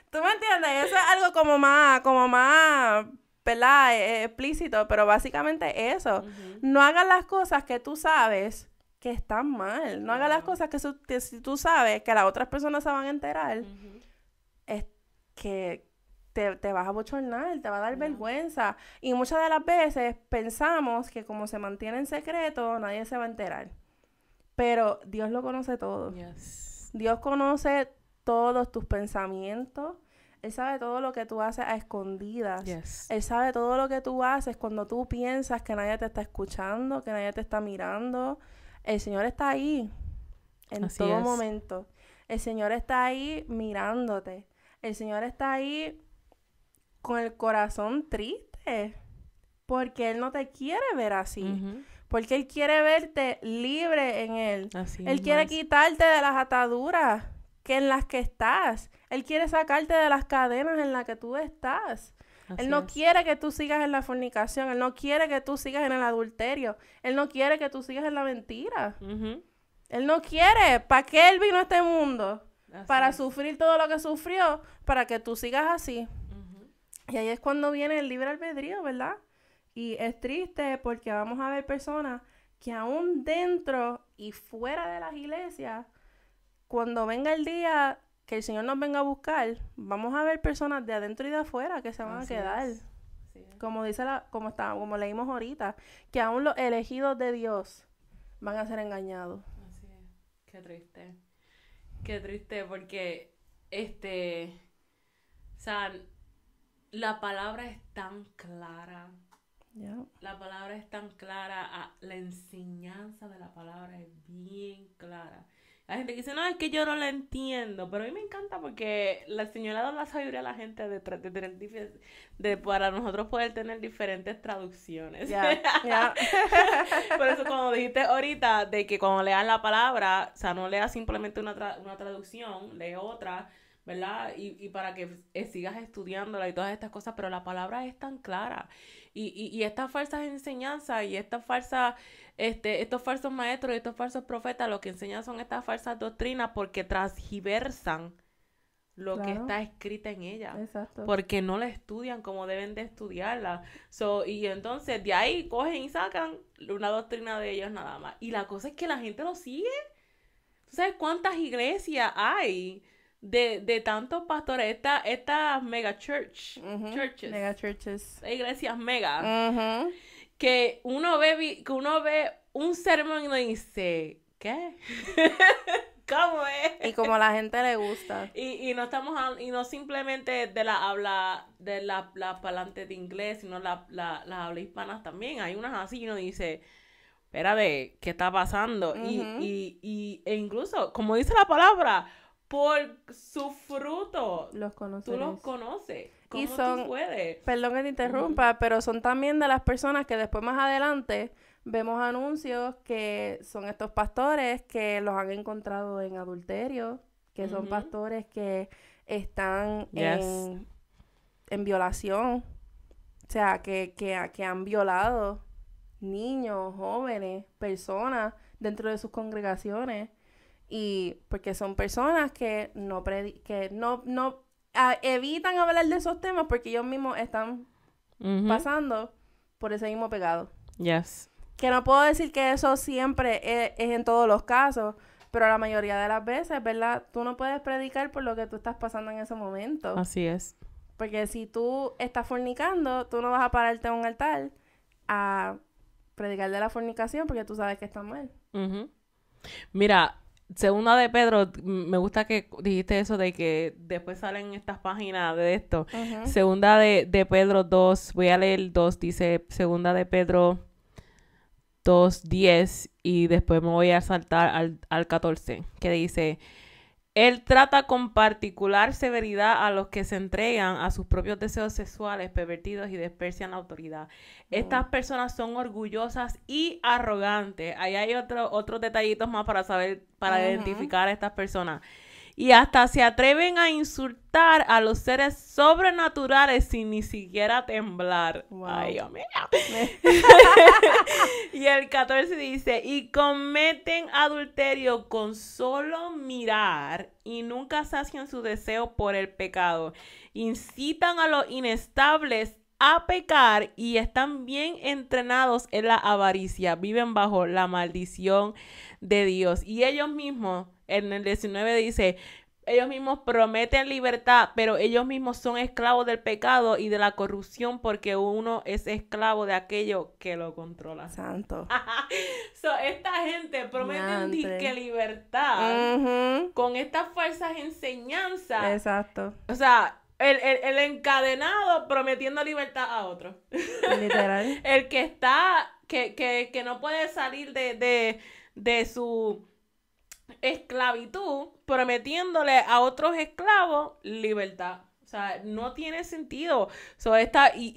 ¿Tú me entiendes? Eso es algo como más, ¿verdad? Explícito, pero básicamente eso. No hagas las cosas que tú sabes que están mal. No hagas las cosas que si tú sabes que las otras personas se van a enterar, es que te vas a bochornar, te va a dar vergüenza. Y muchas de las veces pensamos que como se mantiene en secreto, nadie se va a enterar. Pero Dios lo conoce todo. Yes. Dios conoce todos tus pensamientos. Él sabe todo lo que tú haces a escondidas. Yes. Él sabe todo lo que tú haces cuando tú piensas que nadie te está escuchando, que nadie te está mirando. El Señor está ahí en Así todo es. momento. El Señor está ahí mirándote. El Señor está ahí con el corazón triste. Porque Él no te quiere ver así. Porque Él quiere verte libre en Él. Así Él es quiere más. quitarte de las ataduras en las que estás. Él quiere sacarte de las cadenas en las que tú estás. Así Él no es. quiere que tú sigas en la fornicación. Él no quiere que tú sigas en el adulterio. Él no quiere que tú sigas en la mentira. Él no quiere. ¿Para qué Él vino a este mundo? Así Para es. sufrir todo lo que sufrió, para que tú sigas así. Y ahí es cuando viene el libre albedrío, ¿verdad? Y es triste porque vamos a ver personas que aún dentro y fuera de las iglesias, cuando venga el día que el Señor nos venga a buscar, vamos a ver personas de adentro y de afuera que se van Así a quedar. es. Así es. Como leímos ahorita, que aún los elegidos de Dios van a ser engañados. Así es. Qué triste. Qué triste porque, o sea, la palabra es tan clara. Yeah. La palabra es tan clara, la enseñanza de la palabra es bien clara. Hay gente que dice, no, es que yo no la entiendo, pero a mí me encanta porque la Señor le ha dado la sabiduría a la gente de para nosotros poder tener diferentes traducciones. Yeah. Yeah. Por eso cuando dijiste ahorita de que cuando leas la palabra, o sea, no leas simplemente una traducción, lee otra, ¿verdad? Y para que sigas estudiándola y todas estas cosas, pero la palabra es tan clara. Y estas falsas enseñanzas y estos falsos maestros y estos falsos profetas lo que enseñan son estas falsas doctrinas porque transgiversan lo que está escrita en ella. Exacto. Porque no la estudian como deben de estudiarla. Y entonces de ahí cogen y sacan una doctrina de ellos nada más. Y la cosa es que la gente lo sigue. ¿Tú sabes cuántas iglesias hay de tantos pastores? Estas mega churches. Mega churches. Iglesias mega. Que uno ve un sermón y uno dice, ¿qué? ¿Cómo es? Y como a la gente le gusta. Y no simplemente de la habla parlantes de inglés, sino las habla hispanas también. Hay unas así y uno dice, espérate, ¿qué está pasando? E incluso, como dice la palabra, por su fruto tú los conoces. ¿Cómo tú puedes? Perdón que te interrumpa, pero son también de las personas que después más adelante vemos anuncios que son estos pastores que los han encontrado en adulterio, que son pastores que están en violación, o sea, que han violado niños, jóvenes, personas dentro de sus congregaciones, y porque son personas que no evitan hablar de esos temas porque ellos mismos están pasando por ese mismo pecado. Yes. Que no puedo decir que eso siempre es en todos los casos, pero la mayoría de las veces, ¿verdad? Tú no puedes predicar por lo que tú estás pasando en ese momento. Así es. Porque si tú estás fornicando, tú no vas a pararte en un altar a predicar de la fornicación porque tú sabes que está mal. Mira, Segunda de Pedro, me gusta que dijiste eso de que después salen estas páginas de esto. Segunda de Pedro 2, voy a leer el 2, dice Segunda de Pedro 2:10 y después me voy a saltar al 14, que dice, él trata con particular severidad a los que se entregan a sus propios deseos sexuales pervertidos y desprecian la autoridad. Estas personas son orgullosas y arrogantes. Ahí hay otros detallitos más para identificar a estas personas. Y hasta se atreven a insultar a los seres sobrenaturales sin ni siquiera temblar. Wow. Ay, Dios mío. Y el 14 dice, y cometen adulterio con solo mirar y nunca sacian su deseo por el pecado. Incitan a los inestables a pecar y están bien entrenados en la avaricia. Viven bajo la maldición de Dios. Y ellos mismos, en el 19 dice, ellos mismos prometen libertad, pero ellos mismos son esclavos del pecado y de la corrupción porque uno es esclavo de aquello que lo controla. Santo. Esta gente prometen disque libertad con estas falsas enseñanzas. Exacto. O sea, el encadenado prometiendo libertad a otro. Literal. El que está, que no puede salir de su esclavitud, prometiéndole a otros esclavos libertad. O sea, no tiene sentido. Es que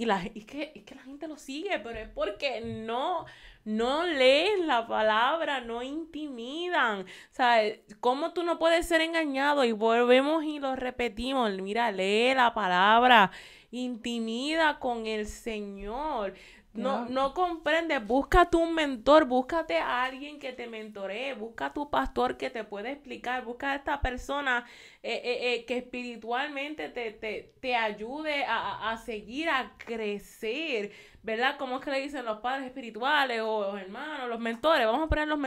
la gente lo sigue, pero es porque no leen la palabra, no intimidan. O sea, ¿cómo tú no puedes ser engañado? Y volvemos y lo repetimos. Mira, lee la palabra, intimida con el Señor. No comprendes, búscate un mentor, búscate a alguien que te mentoree, busca a tu pastor que te pueda explicar, busca a esta persona que espiritualmente te ayude a seguir, a crecer, ¿verdad? Como es que le dicen los padres espirituales o los hermanos, los mentores, vamos a poner los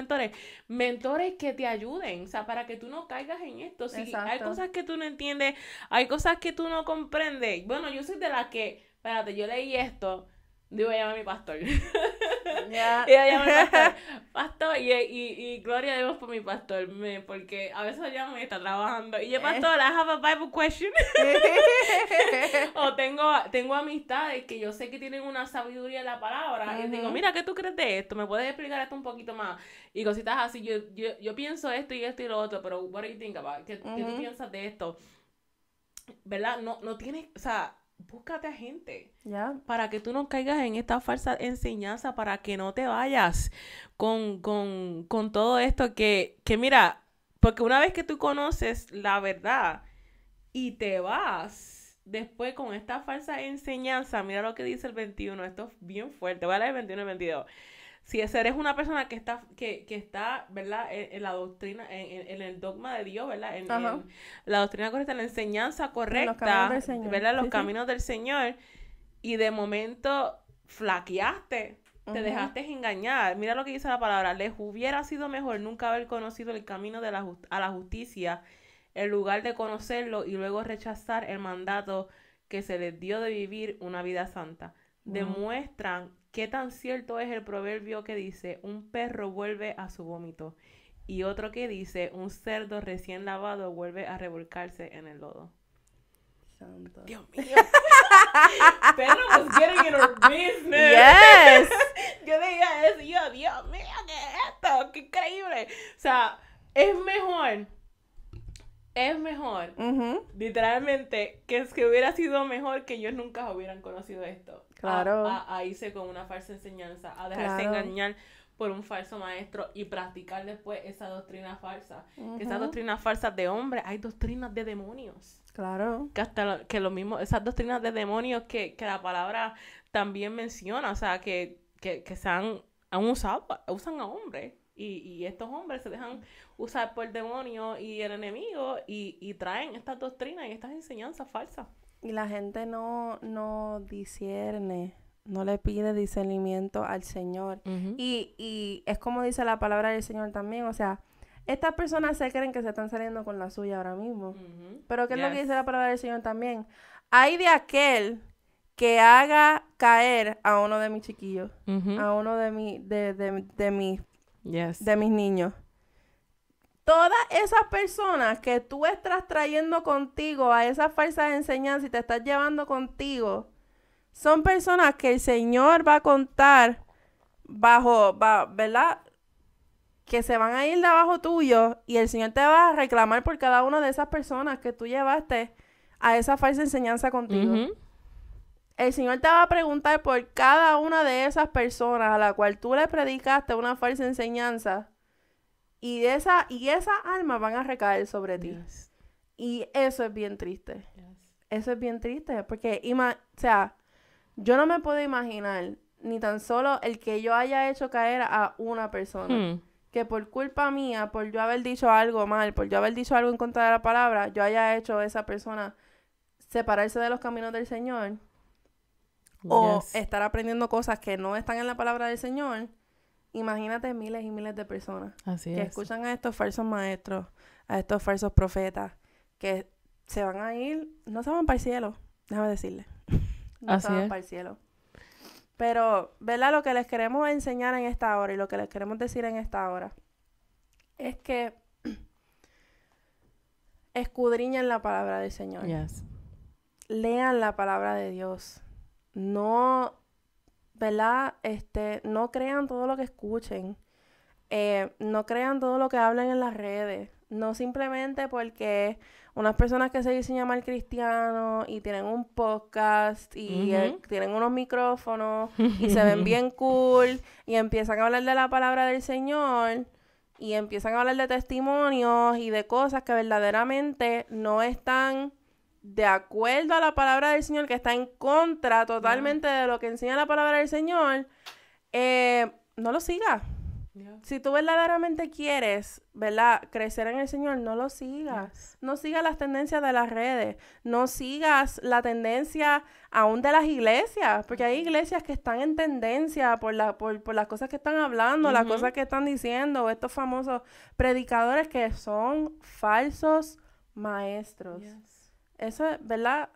mentores que te ayuden, o sea, para que tú no caigas en esto. Si hay cosas que tú no entiendes, hay cosas que tú no comprendes. Bueno, yo soy de las que espérate, yo leí esto, digo, voy a llamar a mi pastor. Ya. Y ella llama a mi pastor, y gloria a Dios por mi pastor, porque a veces llama y está trabajando, y yo, pastor, I have a Bible question. O tengo amistades que yo sé que tienen una sabiduría en la palabra, y digo, mira, ¿qué tú crees de esto? ¿Me puedes explicar esto un poquito más? Y cositas así, yo pienso esto y lo otro, pero what do you think about it? ¿Qué tú piensas de esto? ¿Verdad? No tienes, o sea, búscate a gente para que tú no caigas en esta falsa enseñanza, para que no te vayas con todo esto que mira, porque una vez que tú conoces la verdad y te vas después con esta falsa enseñanza, mira lo que dice el 21, esto es bien fuerte, voy a leer el 21 y el 22. Si eres una persona que está, ¿verdad? En la doctrina, en el dogma de Dios, ¿verdad? En la doctrina correcta, en la enseñanza correcta, ¿verdad? Los caminos del Señor, y de momento flaqueaste, te dejaste engañar. Mira lo que dice la palabra: les hubiera sido mejor nunca haber conocido el camino de a la justicia, en lugar de conocerlo y luego rechazar el mandato que se les dio de vivir una vida santa. Demuestran qué tan cierto es el proverbio que dice: un perro vuelve a su vómito, y otro que dice: un cerdo recién lavado vuelve a revolcarse en el lodo. Santo. Dios mío. Perro was getting in her business. Yes. Yo leía eso y yo, Dios mío, ¿qué es esto? ¡Qué increíble! O sea, es mejor, literalmente, que hubiera sido mejor que ellos nunca hubieran conocido esto. Claro. A irse con una falsa enseñanza, a dejarse engañar por un falso maestro y practicar después esa doctrina falsa. Que esas doctrinas falsas de hombres, hay doctrinas de demonios. Claro. Que hasta que lo mismo, esas doctrinas de demonios que la palabra también menciona, o sea, que usan a hombres. Y estos hombres se dejan usar por el demonio y el enemigo, y traen estas doctrinas y estas enseñanzas falsas. Y la gente no discierne, no le pide discernimiento al Señor. Y es como dice la palabra del Señor también, o sea, estas personas se creen que se están saliendo con la suya ahora mismo. Pero ¿qué es lo que dice la palabra del Señor también? Hay de aquel que haga caer a uno de mis chiquillos, a uno de mis niños. Todas esas personas que tú estás trayendo contigo a esa falsa enseñanza y te estás llevando contigo, son personas que el Señor va a contar ¿verdad? Que se van a ir debajo tuyo, y el Señor te va a reclamar por cada una de esas personas que tú llevaste a esa falsa enseñanza contigo. El Señor te va a preguntar por cada una de esas personas a la cual tú le predicaste una falsa enseñanza, y esas almas van a recaer sobre ti. Y eso es bien triste. Eso es bien triste, porque o sea, yo no me puedo imaginar ni tan solo el que yo haya hecho caer a una persona. Que por culpa mía, por yo haber dicho algo mal, por yo haber dicho algo en contra de la palabra, yo haya hecho a esa persona separarse de los caminos del Señor. O estar aprendiendo cosas que no están en la palabra del Señor. Imagínate miles y miles de personas que escuchan a estos falsos maestros, a estos falsos profetas, que se van a ir, no se van para el cielo, déjame decirle. No se van para el cielo. Pero, ¿verdad? Lo que les queremos enseñar en esta hora y lo que les queremos decir en esta hora es que escudriñen la palabra del Señor. Lean la palabra de Dios. No, ¿verdad? No crean todo lo que escuchen. No crean todo lo que hablan en las redes. No simplemente porque unas personas que se dicen llamar cristianos y tienen un podcast y tienen unos micrófonos y se ven bien cool y empiezan a hablar de la palabra del Señor y empiezan a hablar de testimonios y de cosas que verdaderamente no están de acuerdo a la palabra del Señor, que está en contra totalmente de lo que enseña la palabra del Señor, no lo sigas. Si tú verdaderamente quieres, ¿verdad?, crecer en el Señor, no lo sigas. No sigas las tendencias de las redes. No sigas la tendencia aún de las iglesias. Porque hay iglesias que están en tendencia por las cosas que están hablando, las cosas que están diciendo. Estos famosos predicadores que son falsos maestros. Eso es, ¿verdad?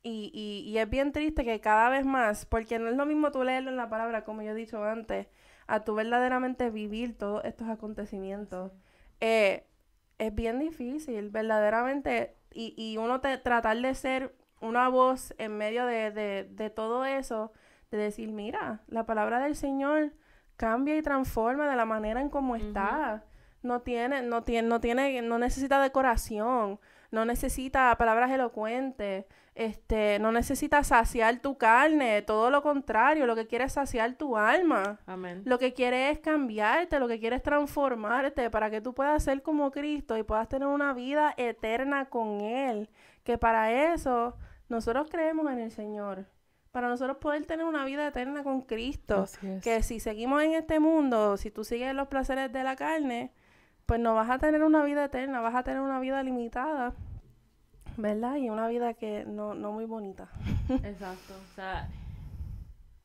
Y es bien triste que cada vez más, porque no es lo mismo tú leerlo en la palabra, como yo he dicho antes, a tú verdaderamente vivir todos estos acontecimientos. Es bien difícil, verdaderamente, y uno tratar de ser una voz en medio de todo eso, de decir, mira, la palabra del Señor cambia y transforma de la manera en cómo está. No necesita decoración, no necesita palabras elocuentes, no necesita saciar tu carne, todo lo contrario, lo que quiere es saciar tu alma. Amén. Lo que quiere es cambiarte, lo que quiere es transformarte para que tú puedas ser como Cristo y puedas tener una vida eterna con Él. Que para eso nosotros creemos en el Señor. Para nosotros poder tener una vida eterna con Cristo. Que si seguimos en este mundo, si tú sigues los placeres de la carne, pues no vas a tener una vida eterna, vas a tener una vida limitada, ¿verdad? Y una vida que no muy bonita. Exacto. O sea,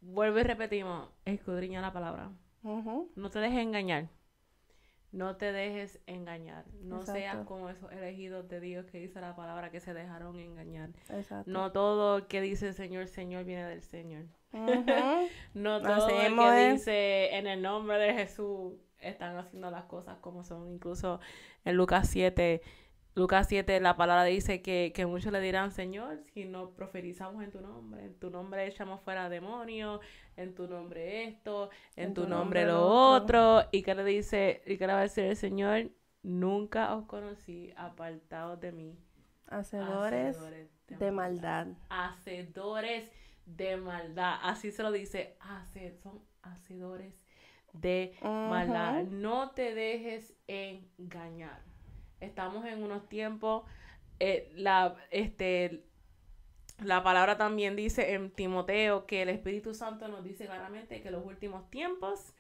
vuelvo y repetimos, escudriña la palabra. No te dejes engañar. No te dejes engañar. No Exacto. seas como esos elegidos de Dios que dice la palabra que se dejaron engañar. Exacto. No todo que dice Señor, Señor viene del Señor. No todo Así el mismo que es. dice en el nombre de Jesús están haciendo las cosas como son. Incluso en Lucas 7, la palabra dice que muchos le dirán, Señor, si no proferizamos en tu nombre echamos fuera demonios, en tu nombre esto, en tu nombre lo otro. ¿Y qué le dice? ¿Y qué le va a decir el Señor? Nunca os conocí, apartados de mí. Hacedores de maldad. Hacedores de maldad. Así se lo dice. Son hacedores de maldad. No te dejes engañar. Estamos en unos tiempos, la palabra también dice en Timoteo que el Espíritu Santo nos dice claramente que los últimos tiempos,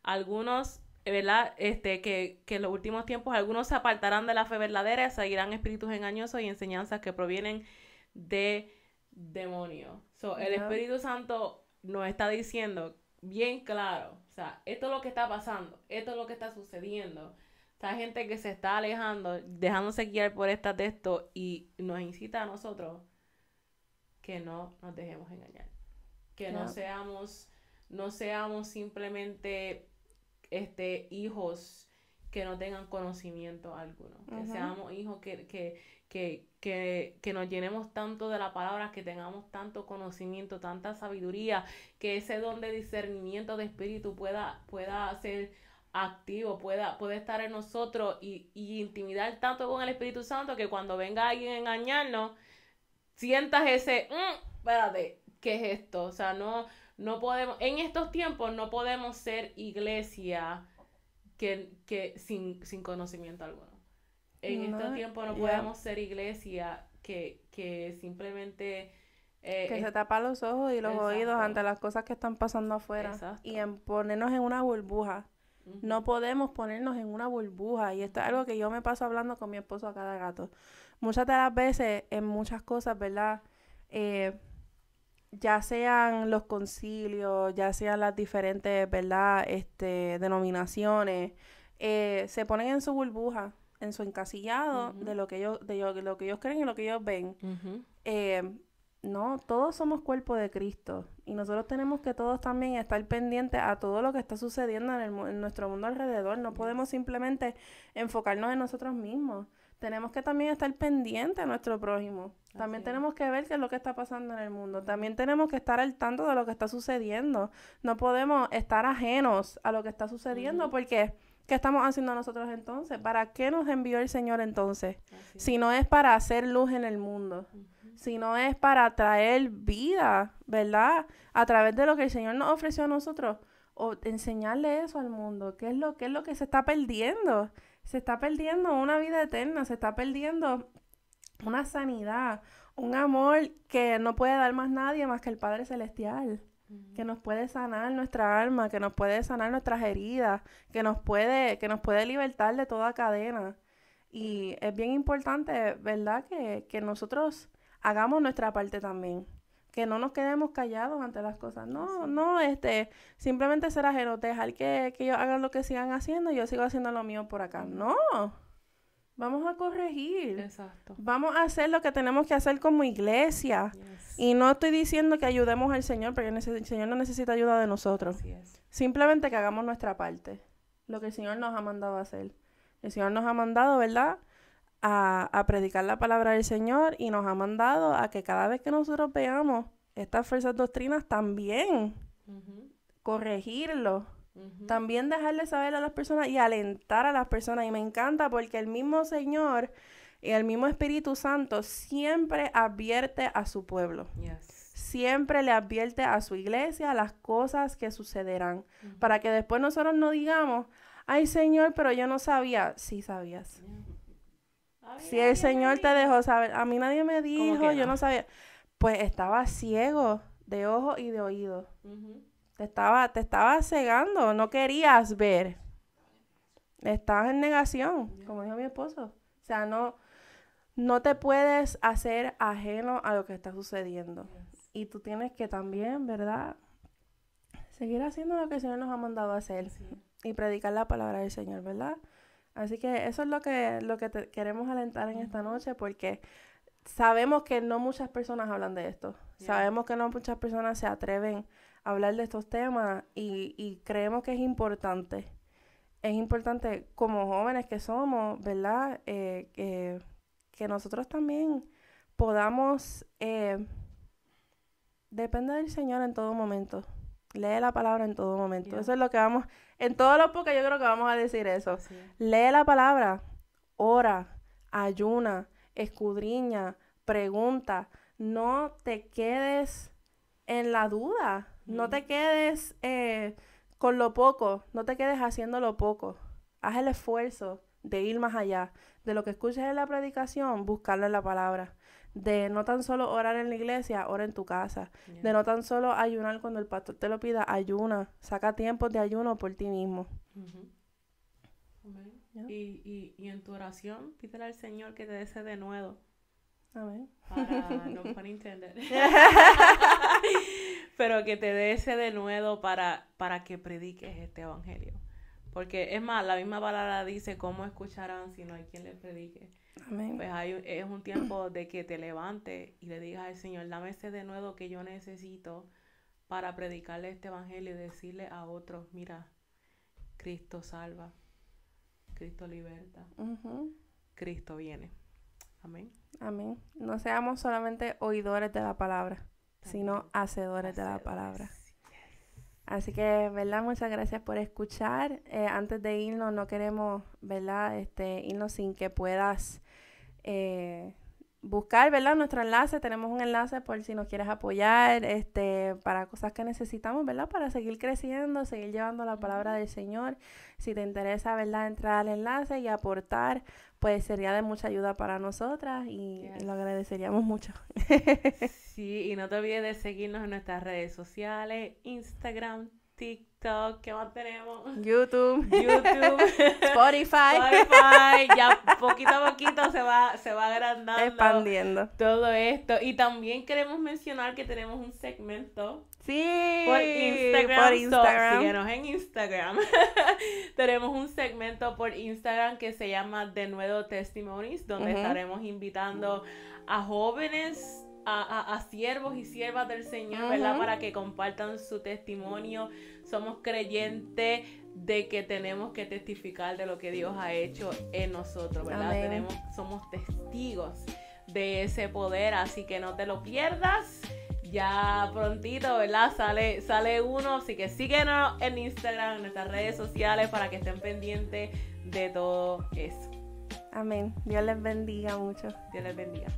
algunos, ¿verdad? Que en los últimos tiempos algunos se apartarán de la fe verdadera, seguirán espíritus engañosos y enseñanzas que provienen de demonios. El Espíritu Santo nos está diciendo bien claro, o sea, esto es lo que está pasando, esto es lo que está sucediendo. Esta gente que se está alejando, dejándose guiar por estas de esto y nos incita a nosotros que no nos dejemos engañar. Que no seamos simplemente hijos que no tengan conocimiento alguno. Que seamos hijos que nos llenemos tanto de la palabra, que tengamos tanto conocimiento, tanta sabiduría, que ese don de discernimiento de espíritu pueda ser activo, puede estar en nosotros y intimidar tanto con el Espíritu Santo que cuando venga alguien a engañarnos, sientas ese, espérate, ¿qué es esto? O sea, no podemos, en estos tiempos no podemos ser iglesia que sin conocimiento alguno. En estos tiempos no podemos ser iglesia que simplemente... que se tapa los ojos y los oídos ante las cosas que están pasando afuera. Exacto. Y en ponernos en una burbuja. No podemos ponernos en una burbuja. Y esto es algo que yo me paso hablando con mi esposo a cada rato. Muchas de las veces, en muchas cosas, ¿verdad? Ya sean los concilios, ya sean las diferentes, ¿verdad? Denominaciones, se ponen en su burbuja, en su encasillado de lo que ellos creen y lo que ellos ven. No, todos somos cuerpo de Cristo y nosotros tenemos que todos también estar pendientes a todo lo que está sucediendo en nuestro mundo alrededor. No podemos simplemente enfocarnos en nosotros mismos. Tenemos que también estar pendientes a nuestro prójimo. También tenemos que ver qué es lo que está pasando en el mundo. También tenemos que estar al tanto de lo que está sucediendo. No podemos estar ajenos a lo que está sucediendo porque ¿qué estamos haciendo nosotros entonces? ¿Para qué nos envió el Señor entonces? Si no es para hacer luz en el mundo. Si no es para traer vida, ¿verdad? A través de lo que el Señor nos ofreció a nosotros, o enseñarle eso al mundo. ¿Qué es lo que se está perdiendo? Se está perdiendo una vida eterna, se está perdiendo una sanidad, un amor que no puede dar más nadie más que el Padre Celestial, que nos puede sanar nuestra alma, que nos puede sanar nuestras heridas, que nos puede libertar de toda cadena. Y es bien importante, ¿verdad? Que nosotros hagamos nuestra parte también. Que no nos quedemos callados ante las cosas. No, simplemente ser ajenos, dejar que ellos hagan lo que sigan haciendo y yo sigo haciendo lo mío por acá. No, vamos a corregir. Exacto. Vamos a hacer lo que tenemos que hacer como iglesia. Y no estoy diciendo que ayudemos al Señor, porque el Señor no necesita ayuda de nosotros. Así es. Simplemente que hagamos nuestra parte, lo que el Señor nos ha mandado a hacer. El Señor nos ha mandado, ¿verdad?, a predicar la palabra del Señor, y nos ha mandado a que cada vez que nosotros veamos estas falsas doctrinas, también corregirlo. También dejarle saber a las personas y alentar a las personas. Y me encanta porque el mismo Señor y el mismo Espíritu Santo siempre advierte a su pueblo. Siempre le advierte a su iglesia las cosas que sucederán. Para que después nosotros no digamos, ay Señor, pero yo no sabía. Sí sabías. Si el Señor te dejó saber, a mí nadie me dijo, yo no sabía. Pues estaba ciego de ojo y de oído. Te estaba cegando, no querías ver. Estabas en negación, como dijo mi esposo. O sea, no te puedes hacer ajeno a lo que está sucediendo. Y tú tienes que también, ¿verdad?, seguir haciendo lo que el Señor nos ha mandado a hacer. Y predicar la palabra del Señor, ¿verdad? Así que eso es lo que te queremos alentar en esta noche, porque sabemos que no muchas personas hablan de esto. Sabemos que no muchas personas se atreven a hablar de estos temas, y creemos que es importante. Es importante como jóvenes que somos, ¿verdad?, que nosotros también podamos depender del Señor en todo momento. Lee la palabra en todo momento. Eso es lo que vamos... En todos los podcasts yo creo que vamos a decir eso. Lee la palabra, ora, ayuna, escudriña, pregunta. No te quedes en la duda. No te quedes con lo poco. No te quedes haciendo lo poco. Haz el esfuerzo de ir más allá. De lo que escuches en la predicación, buscarlo en la palabra. De no tan solo orar en la iglesia, ora en tu casa. De no tan solo ayunar cuando el pastor te lo pida, ayuna. Saca tiempos de ayuno por ti mismo. Y en tu oración, pídele al Señor que te dé ese denuedo. Amén. Para, no pun intended. Pero que te dé ese denuedo para que prediques este evangelio. Porque es más, la misma palabra dice, ¿cómo escucharán si no hay quien les predique? Amén. Pues es un tiempo de que te levantes y le digas al Señor, dame ese denuedo que yo necesito para predicarle este evangelio y decirle a otros, mira, Cristo salva, Cristo liberta, Cristo viene. Amén. Amén. No seamos solamente oidores de la palabra, sino hacedores de la palabra. Así que, ¿verdad? Muchas gracias por escuchar. Antes de irnos, no queremos, ¿verdad?, irnos sin que puedas buscar, ¿verdad?, nuestro enlace. Tenemos un enlace por si nos quieres apoyar, para cosas que necesitamos, ¿verdad?, para seguir creciendo, seguir llevando la palabra del Señor. Si te interesa, ¿verdad?, entrar al enlace y aportar, pues sería de mucha ayuda para nosotras y lo agradeceríamos mucho. Sí, y no te olvides de seguirnos en nuestras redes sociales, Instagram, TikTok, ¿qué más tenemos? YouTube, Spotify, ya poquito a poquito se va agrandando, expandiendo todo esto. Y también queremos mencionar que tenemos un segmento por Instagram. Síguenos en Instagram. Tenemos un segmento por Instagram que se llama De Nuevo Testimonies, donde estaremos invitando a jóvenes, a siervos y siervas del Señor, ¿verdad?, para que compartan su testimonio. Somos creyentes de que tenemos que testificar de lo que Dios ha hecho en nosotros, ¿verdad? Somos testigos de ese poder, así que no te lo pierdas. Ya prontito, ¿verdad?, sale uno, así que síguenos en Instagram, en nuestras redes sociales, para que estén pendientes de todo eso. Amén. Dios les bendiga mucho. Dios les bendiga.